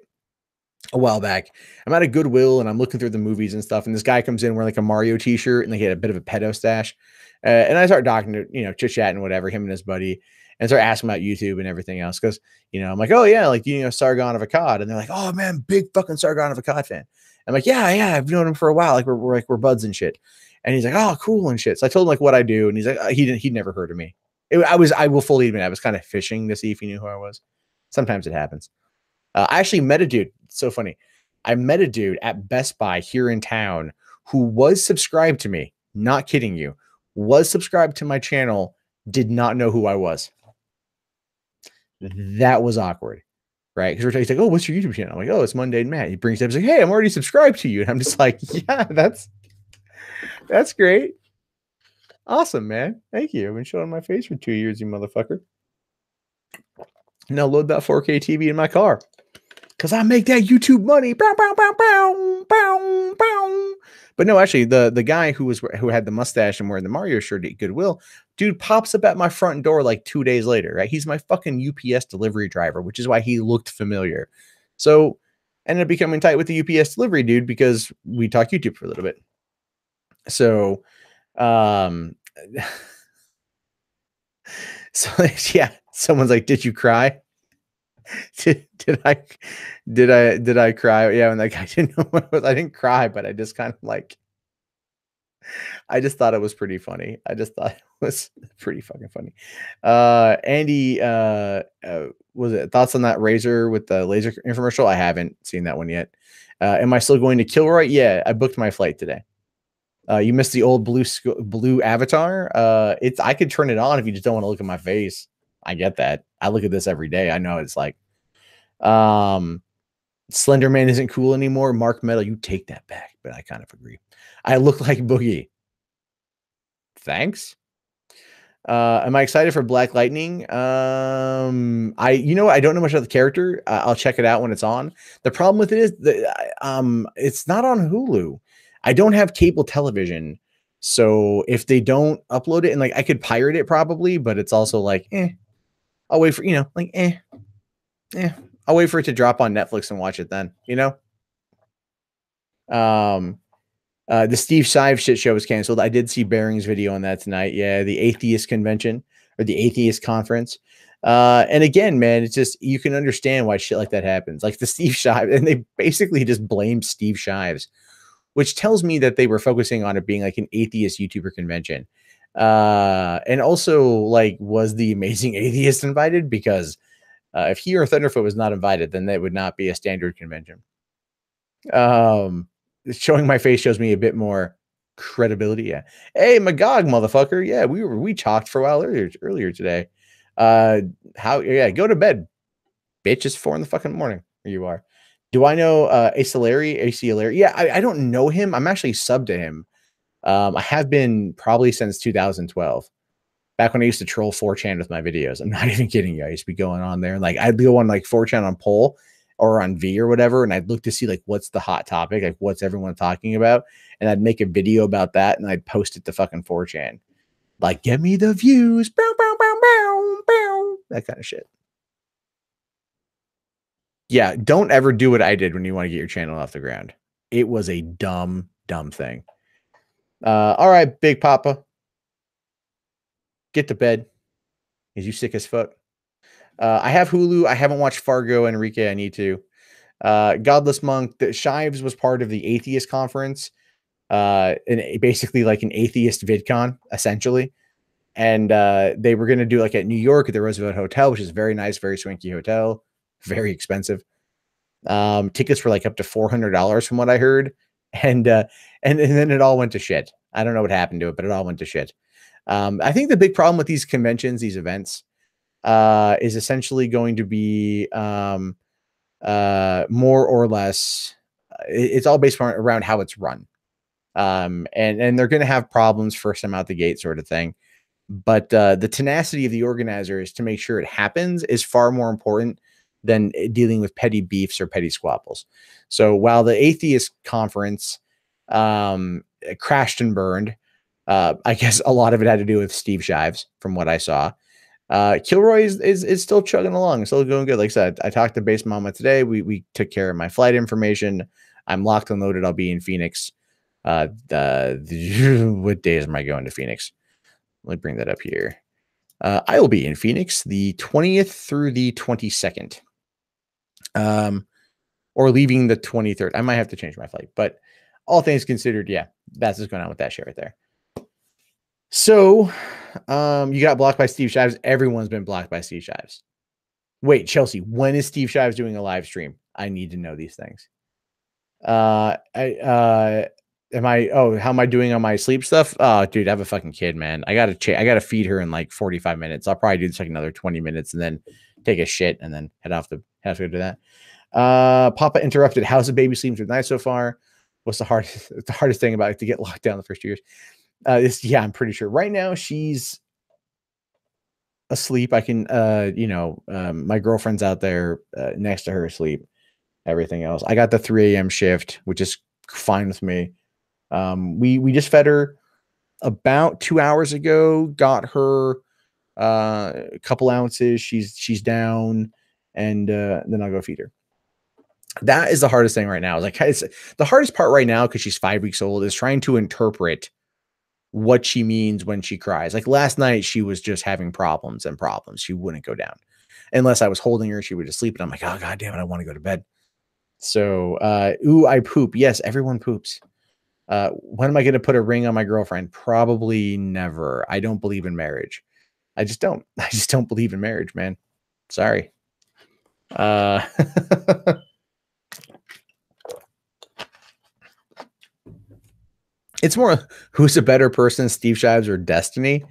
a while back. I'm at a Goodwill and I'm looking through the movies and stuff. And this guy comes in wearing like a Mario t-shirt and he had a bit of a pedo stash. And I start talking to, chit chatting, whatever, him and his buddy, and start asking about YouTube and everything else. Cause, I'm like, oh yeah, like, Sargon of Akkad. And they're like, oh man, big fucking Sargon of Akkad fan. I'm like, yeah, I've known him for a while. Like we're buds and shit. And he's like, oh, cool and shit. So I told him like what I do. And he's like, he'd never heard of me. I will fully admit, I was kind of fishing to see if he knew who I was. Sometimes it happens. I actually met a dude. It's so funny. I met a dude at Best Buy here in town who was subscribed to me. Not kidding you. Was subscribed to my channel. Did not know who I was. That was awkward, right? Because he's like, "Oh, what's your YouTube channel?" I'm like, "Oh, it's Mundane Matt." He brings it up. He's like, "Hey, I'm already subscribed to you," and I'm just like, "Yeah, that's great, awesome, man. Thank you. I've been showing my face for 2 years, you motherfucker. Now load that 4K TV in my car." Because I make that YouTube money. Bow, bow, bow, bow, bow, bow. But no, actually, the guy who had the mustache and wearing the Mario shirt at Goodwill, dude pops up at my front door like 2 days later, right? He's my fucking UPS delivery driver, which is why he looked familiar. So ended up becoming tight with the UPS delivery dude because we talked YouTube for a little bit. So, so yeah, someone's like, "Did you cry?" Did I cry? Yeah, when that guy didn't know what it was. I didn't cry, but I just kind of like, I just thought it was pretty funny. I just thought it was pretty fucking funny. Andy, was it thoughts on that razor with the laser infomercial? I haven't seen that one yet. Am I still going to Kilroy? Yeah, I booked my flight today. You missed the old blue avatar. I could turn it on if you just don't want to look at my face. I get that. I look at this every day. I know what it's like. Slenderman isn't cool anymore. Mark Metal, you take that back, but I kind of agree. I look like Boogie. Thanks. Am I excited for Black Lightning? I don't know much about the character. I'll check it out when it's on. The problem with it is that it's not on Hulu. I don't have cable television. So if they don't upload it, and like I could pirate it probably, but it's also like, I'll wait for, I'll wait for it to drop on Netflix and watch it then, The Steve Shives shit show was canceled. I did see Bearing's video on that tonight. Yeah, the atheist convention or the atheist conference. And again, man, it's just, you can understand why shit like that happens. Like the Steve Shives, and they basically just blamed Steve Shives, which tells me that they were focusing on it being like an atheist YouTuber convention. And also, like, was the Amazing Atheist invited? Because if he or Thunderfoot was not invited, then that would not be a standard convention. Showing my face shows me a bit more credibility. Yeah. Hey, Magog, motherfucker. Yeah, we talked for a while earlier today. Go to bed, bitch. It's 4 in the fucking morning. Here you are. Do I know AC? Yeah, I don't know him. I'm actually subbed to him. I have been probably since 2012. Back when I used to troll 4chan with my videos. I'm not even kidding you. I used to be going on there. Like I'd go on like 4chan on poll or on V or whatever, and I'd look to see like what's the hot topic, like what's everyone talking about, and I'd make a video about that and I'd post it to fucking 4chan. Like, get me the views, bow, bow, bow, bow, bow, that kind of shit. Yeah, don't ever do what I did when you want to get your channel off the ground. It was a dumb thing. All right, Big Papa. Get to bed. Is you sick as fuck? I have Hulu. I haven't watched Fargo. Enrique, I need to. Godless Monk. The Shives was part of the Atheist Conference. And basically like an atheist VidCon, essentially. And they were going to do like at New York at the Roosevelt Hotel, which is very nice, very swanky hotel, very expensive. Tickets were like up to $400 from what I heard. And then it all went to shit. I don't know what happened to it, but it all went to shit. I think the big problem with these conventions, these events, is essentially going to be more or less, it's all based around how it's run. And they're going to have problems first time out the gate sort of thing. But the tenacity of the organizers to make sure it happens is far more important than dealing with petty beefs or petty squabbles. So while the atheist conference crashed and burned, I guess a lot of it had to do with Steve Shives from what I saw. Kilroy is still chugging along, still going good. Like I said, I talked to Base Mama today. We took care of my flight information. I'm locked and loaded. I'll be in Phoenix. What days am I going to Phoenix? Let me bring that up here. I will be in Phoenix the 20th through the 22nd. Or leaving the 23rd. I might have to change my flight, but all things considered, yeah, that's what's going on with that shit right there. So, you got blocked by Steve Shives. Everyone's been blocked by Steve Shives. Wait, Chelsea, when is Steve Shives doing a live stream? I need to know these things. How am I doing on my sleep stuff? Oh, dude, I have a fucking kid, man. I gotta feed her in like 45 minutes. I'll probably do this like another 20 minutes and then take a shit and then have to go do that. Papa interrupted. How's the baby sleeping through the night so far? What's the hardest thing about it to get locked down the first 2 years? Yeah, I'm pretty sure right now she's asleep. I can, my girlfriend's out there next to her asleep. Everything else, I got the 3 a.m. shift, which is fine with me. We just fed her about 2 hours ago. Got her a couple ounces. She's down, and then I'll go feed her. That is the hardest thing right now. It's the hardest part right now because she's 5 weeks old is trying to interpret what she means when she cries. Like last night, she was just having problems and problems. She wouldn't go down unless I was holding her. She would just sleep, and I'm like, oh god damn it, I want to go to bed. So, ooh, I poop. Yes, everyone poops. When am I going to put a ring on my girlfriend? Probably never. I don't believe in marriage. I just don't believe in marriage, man. Sorry. It's more who's a better person, Steve Shives or Destiny?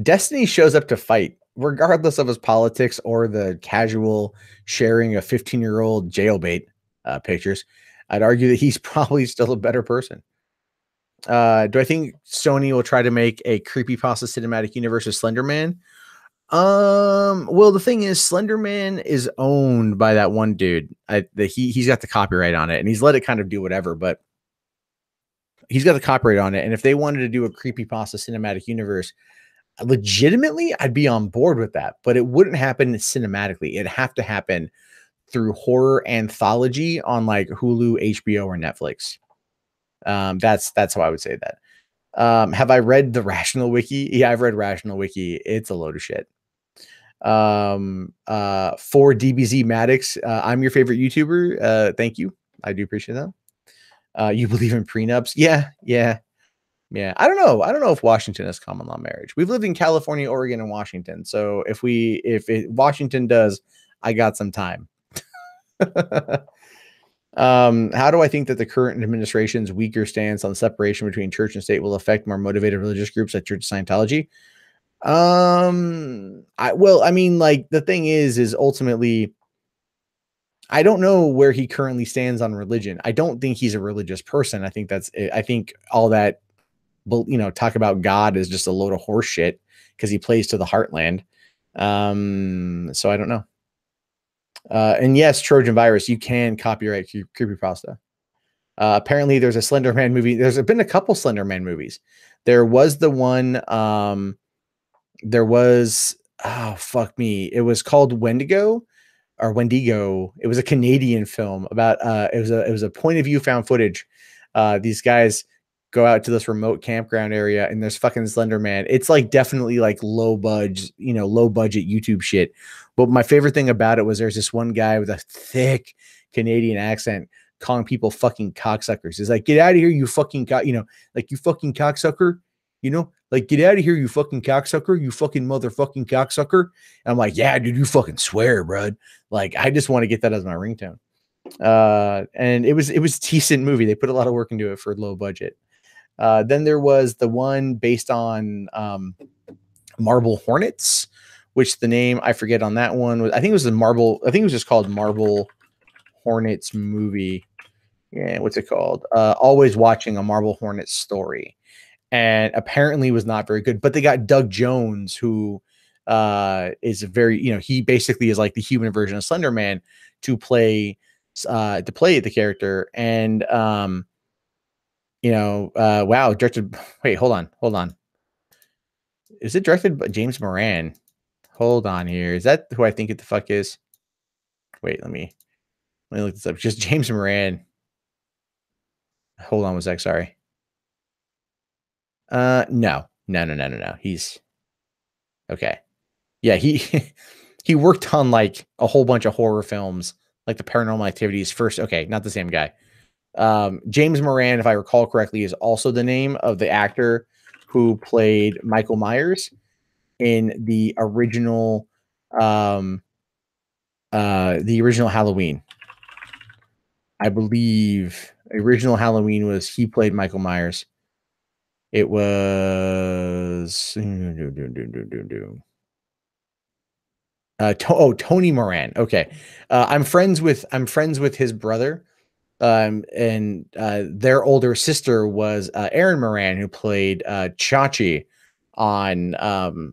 Destiny shows up to fight, regardless of his politics or the casual sharing of 15-year-old jailbait pictures. I'd argue that he's probably still a better person. Do I think Sony will try to make a creepypasta cinematic universe of Slender Man? Well, the thing is, Slender Man is owned by that one dude. He's got the copyright on it, and he's let it kind of do whatever, but he's got the copyright on it. And if they wanted to do a creepypasta cinematic universe, legitimately, I'd be on board with that, but it wouldn't happen cinematically. It'd have to happen through horror anthology on like Hulu, HBO, or Netflix. That's how I would say that. Have I read the Rational Wiki? Yeah, I've read Rational Wiki. It's a load of shit. For DBZ Maddox, I'm your favorite YouTuber. Thank you. I do appreciate that. You believe in prenups? Yeah. I don't know if Washington has common law marriage. We've lived in California, Oregon, and Washington. So if Washington does, I got some time. How do I think that the current administration's weaker stance on separation between church and state will affect more motivated religious groups like Church of Scientology? The thing is ultimately, I don't know where he currently stands on religion. I don't think he's a religious person. I think all that, talk about God is just a load of horse shit because he plays to the heartland. So I don't know. And yes, Trojan Virus, you can copyright creepypasta. Apparently there's a Slender Man movie. There's been a couple Slender Man movies. There was the one, oh, fuck me. It was called Wendigo. It was a Canadian film about, it was a point of view found footage. These guys go out to this remote campground area and there's fucking Slender Man. It's like definitely like low budget YouTube shit. But my favorite thing about it was there's this one guy with a thick Canadian accent calling people fucking cocksuckers. He's like, get out of here, you fucking like you fucking cocksucker, like get out of here, you fucking cocksucker, you fucking motherfucking cocksucker. And I'm like, yeah, dude, you fucking swear, bro. Like, I just want to get that as my ringtone. And it was a decent movie. They put a lot of work into it for low budget. Then there was the one based on Marble Hornets, which the name I forget on that one was, I think it was just called Marble Hornets movie. Yeah, what's it called? Always Watching a Marble Hornets Story. And apparently was not very good, but they got Doug Jones, who is he basically is like the human version of Slender Man to play the character. And wow, directed. Wait, hold on. Is it directed by James Moran? Hold on here. Is that who I think it the fuck is? Wait, let me look this up. Just James Moran. Hold on one sec. Sorry. No. He's okay. Yeah, he he worked on like a whole bunch of horror films, like the Paranormal Activities first. Okay, not the same guy. James Moran, if I recall correctly, is also the name of the actor who played Michael Myers in the original Halloween. I believe original Halloween was he played Michael Myers. It was Tony Moran. Okay. I'm friends with his brother. And their older sister was Erin Moran, who played Chachi on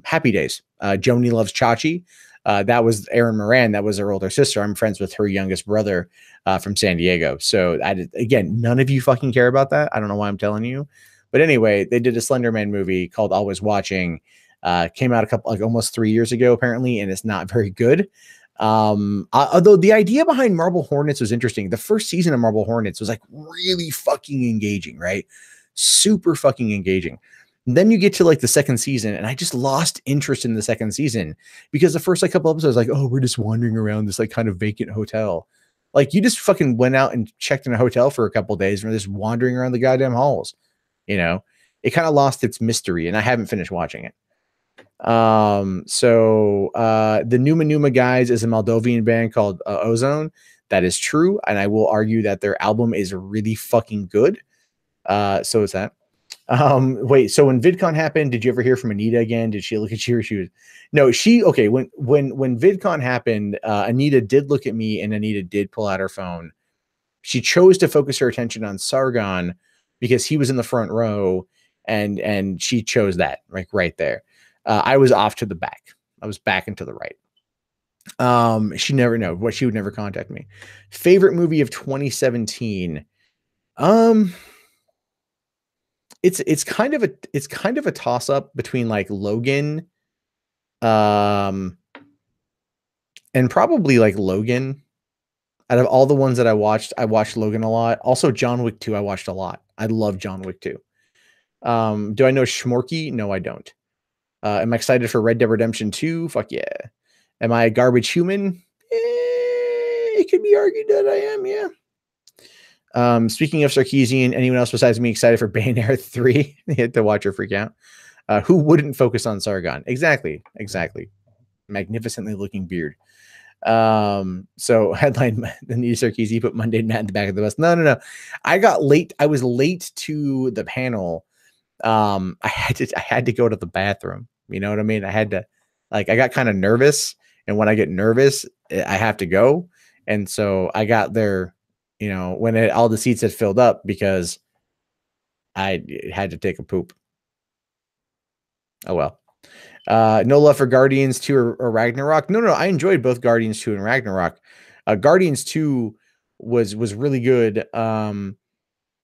Happy Days. Joni Loves Chachi. That was Erin Moran. That was her older sister. I'm friends with her youngest brother from San Diego. So again, none of you fucking care about that. I don't know why I'm telling you. But anyway, they did a Slender Man movie called Always Watching. Came out almost 3 years ago, apparently, and it's not very good. Although the idea behind Marble Hornets was interesting. The first season of Marble Hornets was like really fucking engaging, right? Super fucking engaging. And then you get to like the second season, and I just lost interest in the second season because the first like couple episodes, like, oh, we're just wandering around this like kind of vacant hotel. Like you just fucking went out and checked in a hotel for a couple of days and we're just wandering around the goddamn halls. You know, it kind of lost its mystery, and I haven't finished watching it. The Numa Numa Guys is a Moldovan band called Ozone. That is true, and I will argue that their album is really fucking good. So is that. Wait, so when VidCon happened, did you ever hear from Anita again? Did she look at you? Or she was no, she okay. When VidCon happened, Anita did look at me, and Anita did pull out her phone. She chose to focus her attention on Sargon because he was in the front row, and she chose that right there. I was off to the back. I was back and to the right. She never know what she would never contact me. Favorite movie of 2017. It's kind of a toss up between like Logan, and probably like Logan. Out of all the ones that I watched Logan a lot. Also, John Wick 2, I watched a lot. I love John Wick 2. Do I know Schmorky? No, I don't. Am I excited for Red Dead Redemption 2? Fuck yeah. Am I a garbage human? It could be argued that I am, yeah. Speaking of Sarkeesian, anyone else besides me excited for Bayonetta 3? They had to watch her freak out. Who wouldn't focus on Sargon? Exactly. Magnificently looking beard. So headline, Anita Sarkeesian put Monday Matt in the back of the bus. No. I got late. I was late to the panel. I had to go to the bathroom. You know what I mean? I had to, like, I got kind of nervous, and when I get nervous, I have to go. And so I got there, you know, when all the seats had filled up because I had to take a poop. Oh, well. No love for Guardians 2 or Ragnarok. No, I enjoyed both Guardians 2 and Ragnarok. Guardians 2 was really good.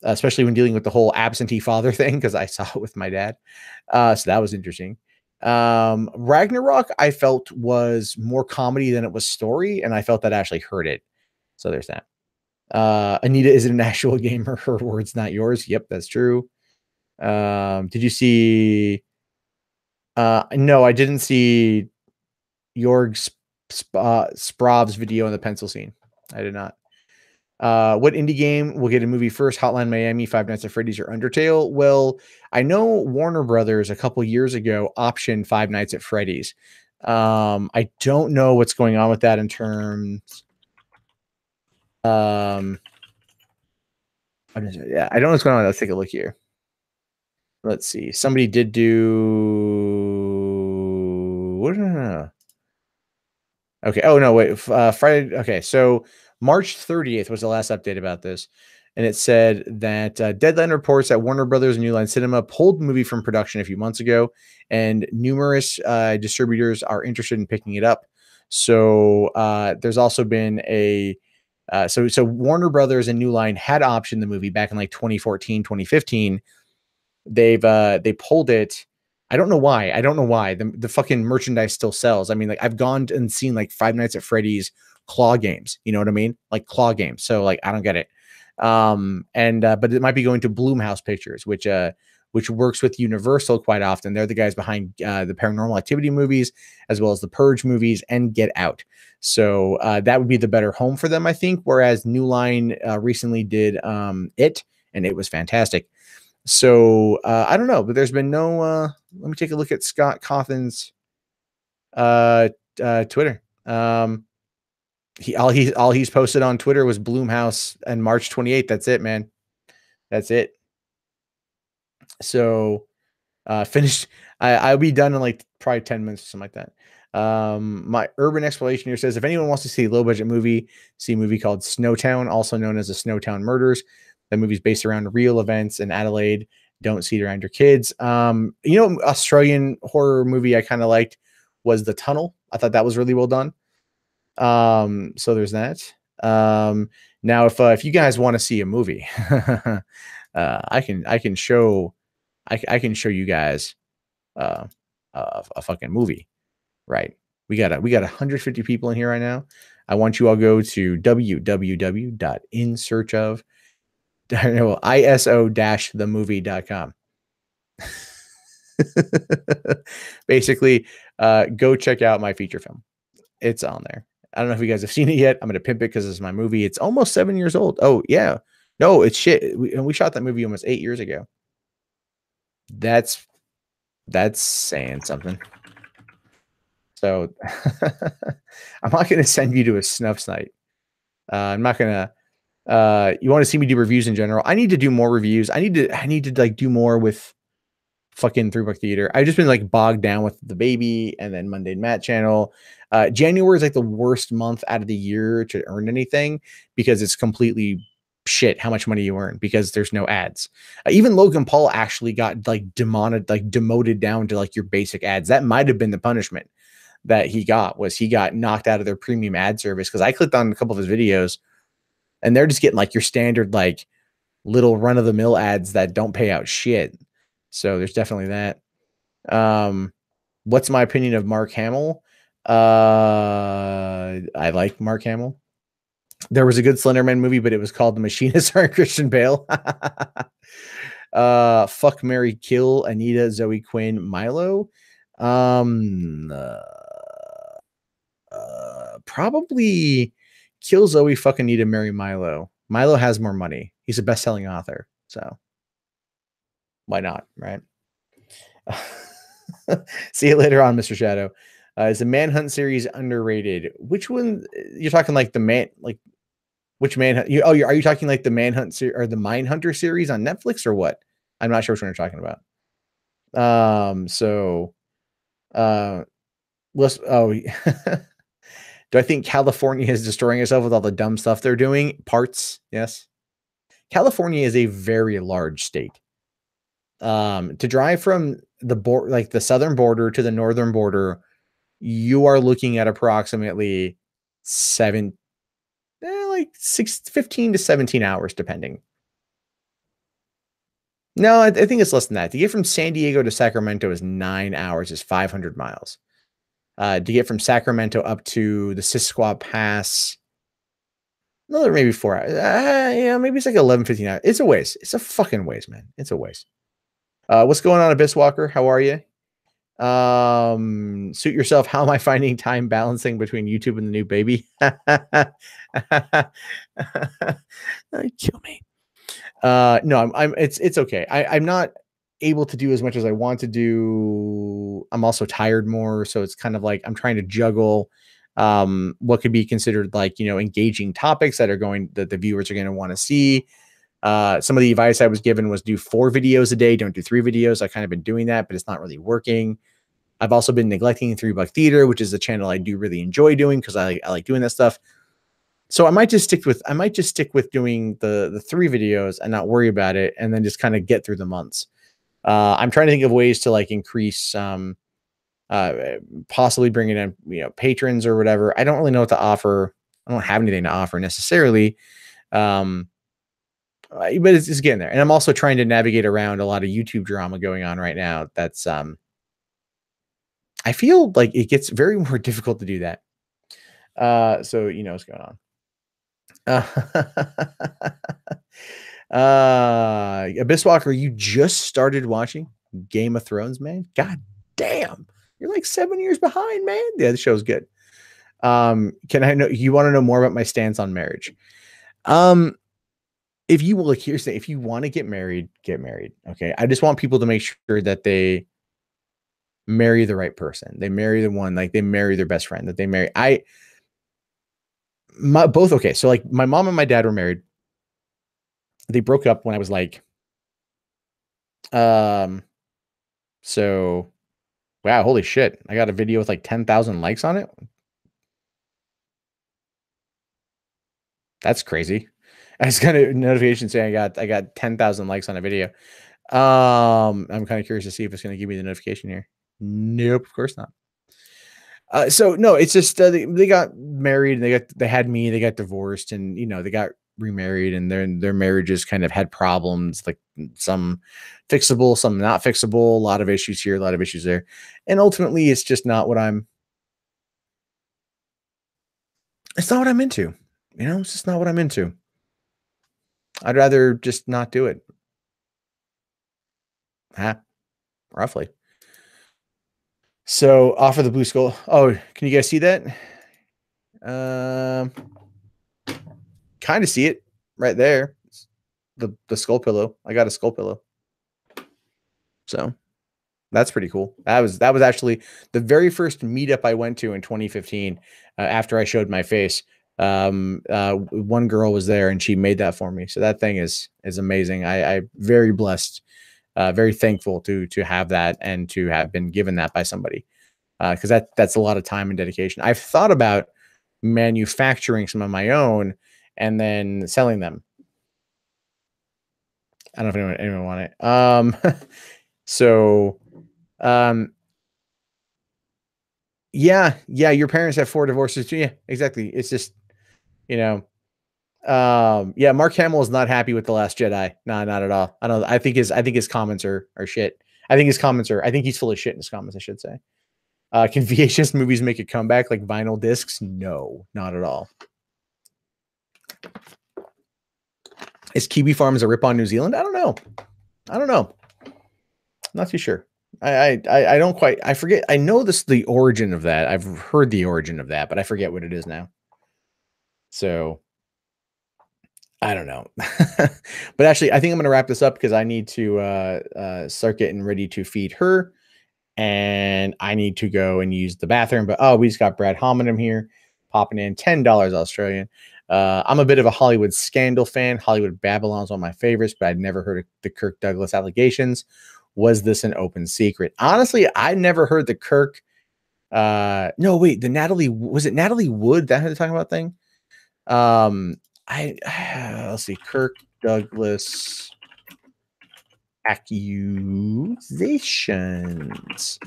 Especially when dealing with the whole absentee father thing, because I saw it with my dad. So that was interesting. Ragnarok, I felt was more comedy than it was story, and I felt that actually hurt it. So there's that. Anita isn't an actual gamer. Her words, not yours. Yep, that's true. Did you see? No, I didn't see Jorg Sprov's video in the pencil scene. I did not. What indie game will get a movie first? Hotline Miami, Five Nights at Freddy's, or Undertale? Well, I know Warner Brothers a couple years ago optioned Five Nights at Freddy's. I don't know what's going on with that in terms. Yeah, I don't know what's going on. Let's take a look here. Let's see. Somebody did do. What? Okay. Oh no, wait. Friday. Okay, so March 30th was the last update about this, and it said that Deadline reports that Warner Brothers and New Line Cinema pulled the movie from production a few months ago, and numerous distributors are interested in picking it up. So there's also been a so Warner Brothers and New Line had optioned the movie back in like 2014, 2015. They pulled it. I don't know why. I don't know why the fucking merchandise still sells. I mean, like I've gone and seen like Five Nights at Freddy's claw games. You know what I mean? Like claw games. So like I don't get it. But it might be going to Bloomhouse Pictures, which works with Universal quite often. They're the guys behind the Paranormal Activity movies, as well as the Purge movies and Get Out. So that would be the better home for them, I think. Whereas New Line recently did It, and it was fantastic. So I don't know, but there's been no. Let me take a look at Scott Cawthon's Twitter. All he's posted on Twitter was Bloomhouse and March 28th. That's it, man. That's it. So finished. I'll be done in like probably 10 minutes or something like that. My urban exploration here says if anyone wants to see a low budget movie, see a movie called Snowtown, also known as the Snowtown Murders. That movie's based around real events in Adelaide. Don't see it around your kids. Australian horror movie I kind of liked was The Tunnel. I thought that was really well done. So there's that. Now if you guys want to see a movie, I can show you guys a fucking movie, right? We got 150 people in here right now. I want you all go to iso-themovie.com. Basically, go check out my feature film. It's on there. I don't know if you guys have seen it yet. I'm going to pimp it because it's my movie. It's almost 7 years old. Oh, yeah. No, it's shit. We shot that movie almost 8 years ago. That's saying something. So I'm not going to send you to a snuff site. I'm not going to. You want to see me do reviews in general? I need to do more reviews. I need to like do more with fucking 3 Buck Theater. I've just been like bogged down with the baby and then Monday Matt channel. January is like the worst month out of the year to earn anything because it's completely shit how much money you earn because there's no ads. Even Logan Paul actually got like demoted down to like your basic ads. That might have been the punishment that he got knocked out of their premium ad service because I clicked on a couple of his videos and they're just getting like your standard like little run of the mill ads that don't pay out shit. So there's definitely that. What's my opinion of Mark Hamill? I like Mark Hamill. There was a good Slenderman movie, but it was called The Machinist starring Christian Bale. Fuck, marry, kill Anita, Zoe Quinn, Milo. Probably kill Zoe, fuck Anita, marry Milo. Milo has more money. He's a best-selling author, so why not, right? See you later on, Mr. Shadow. Is the Manhunt series underrated? Which one? You're talking like the man, like which Manhunt? Are you talking like the Manhunt or the Mindhunter series on Netflix or what? I'm not sure which one you're talking about. Do I think California is destroying itself with all the dumb stuff they're doing? Parts, yes. California is a very large state. To drive from the southern border to the northern border, you are looking at approximately 15 to 17 hours, depending. No, I think it's less than that. To get from San Diego to Sacramento is 9 hours, is 500 miles. To get from Sacramento up to the Sisquoia Pass, another maybe 4 hours. Yeah, maybe it's like 11, 15 hours. It's a ways. It's a fucking ways, man. It's a ways. What's going on, Abyss Walker? How are you? Suit yourself. How am I finding time balancing between YouTube and the new baby? Kill me. No, it's okay. I'm not able to do as much as I want to do. I'm also tired more, so it's kind of like I'm trying to juggle what could be considered like, engaging topics that the viewers are going to want to see. Some of the advice I was given was do 4 videos a day, don't do 3 videos. I kind of been doing that, but it's not really working. I've also been neglecting 3 Buck Theater, which is the channel I do really enjoy doing because I like doing that stuff. So I might just stick with doing the 3 videos and not worry about it, and then just kind of get through the months. I'm trying to think of ways to like increase, possibly bringing in patrons or whatever. I don't really know what to offer. I don't have anything to offer necessarily. But it's getting there. And I'm also trying to navigate around a lot of YouTube drama going on right now. That's I feel like it gets very more difficult to do that. So you know what's going on. Abyss Walker, you just started watching Game of Thrones, man. God damn. You're like 7 years behind, man. Yeah, the show's good. Can I know you want to know more about my stance on marriage? If you will, like, here's the, if you want to get married, get married. Okay. I just want people to make sure that they marry the right person. They marry the one, like they marry their best friend, that they marry. Both. Okay. So like my mom and my dad were married. They broke up when I was like, um, so wow, holy shit. I got a video with like 10,000 likes on it. That's crazy. I just got a notification saying I got 10,000 likes on a video. I'm kind of curious to see if it's going to give me the notification here. Nope, of course not. So no, it's just they got married and they had me, they got divorced, and you know, they got remarried, and their marriages kind of had problems, like some fixable, some not fixable, a lot of issues here, a lot of issues there. And ultimately it's just not what it's not what I'm into. You know, it's just not what I'm into. I'd rather just not do it. Huh? Roughly. So off of the blue skull. Oh, can you guys see that? Um, kind of see it right there. The skull pillow. I got a skull pillow. So that's pretty cool. That was actually the very first meetup I went to in 2015. After I showed my face, one girl was there and she made that for me. So that thing is amazing. I very blessed, very thankful to have that and to have been given that by somebody, because that's a lot of time and dedication. I've thought about manufacturing some of my own and then selling them. I don't know if anyone want it. So, yeah, your parents have 4 divorces too. Yeah, exactly. It's just, you know, yeah, Mark Hamill is not happy with The Last Jedi. No, not at all. I don't. I think his comments are shit. I think he's full of shit in his comments, I should say. Can VHS movies make a comeback like vinyl discs? No, not at all. Is Kiwi Farms a rip on New Zealand? I don't know. Not too sure. I don't quite. I forget. I know the origin of that. I've heard the origin of that, but I forget what it is now. So I don't know. But actually, I think I'm going to wrap this up because I need to start getting ready to feed her, and I need to go and use the bathroom. But we just got Brad Hominum here, popping in $10 Australian. I'm a bit of a Hollywood Scandal fan. Hollywood Babylon's one of my favorites, but I'd never heard of the Kirk Douglas allegations. Was this an open secret? Honestly, I never heard the Kirk. No, wait, was it Natalie Wood that had to talk about thing? Let's see, Kirk Douglas accusations.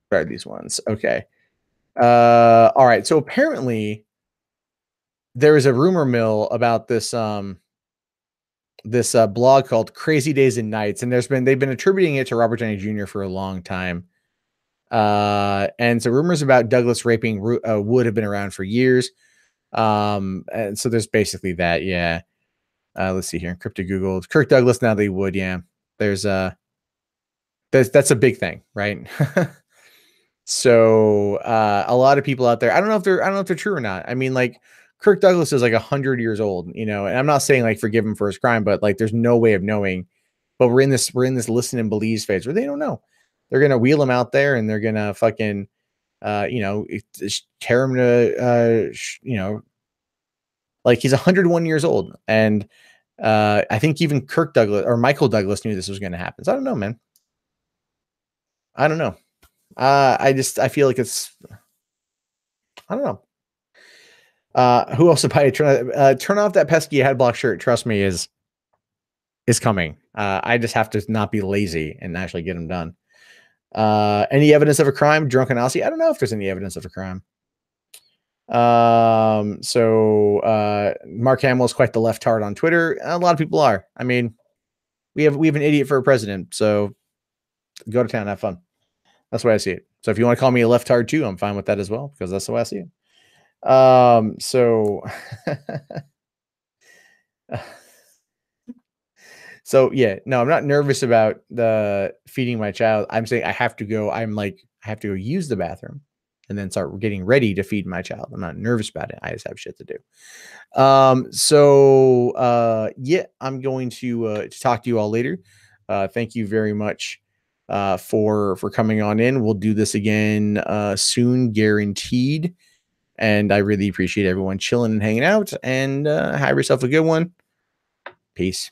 What are these ones? Okay. All right. So apparently there is a rumor mill about this blog called Crazy Days and Nights, and they've been attributing it to Robert Downey Jr. for a long time. And so rumors about Douglas raping Wood have been around for years. And so there's basically that. Yeah. Let's see here. Crypto Google Kirk Douglas, Natalie Wood. Yeah. That's a big thing, right? So a lot of people out there, I don't know if they're true or not. I mean, like, Kirk Douglas is like 100 years old, you know, and I'm not saying like forgive him for his crime, but like there's no way of knowing. But we're in this listen and believe phase where they don't know. They're gonna wheel him out there and they're gonna fucking tear him to like he's 101 years old. And I think even Kirk Douglas or Michael Douglas knew this was gonna happen. So I don't know, man. I don't know. I feel like it's, I don't know. Who else to buy? Turn off that pesky headblock shirt. Trust me, is coming. I just have to not be lazy and actually get them done. Any evidence of a crime? Drunken Aussie? I don't know if there's any evidence of a crime. Mark Hamill is quite the left-tard on Twitter. A lot of people are. I mean, we have an idiot for a president. So go to town, have fun. That's the way I see it. So if you want to call me a leftard too, I'm fine with that as well, because that's the way I see it. So so yeah, no, I'm not nervous about the feeding my child. I'm saying I have to go. I'm like, I have to go use the bathroom and then start getting ready to feed my child. I'm not nervous about it. I just have shit to do. Yeah, I'm going to talk to you all later. Thank you very much for coming on in. We'll do this again soon, guaranteed. And I really appreciate everyone chilling and hanging out. And have yourself a good one. Peace.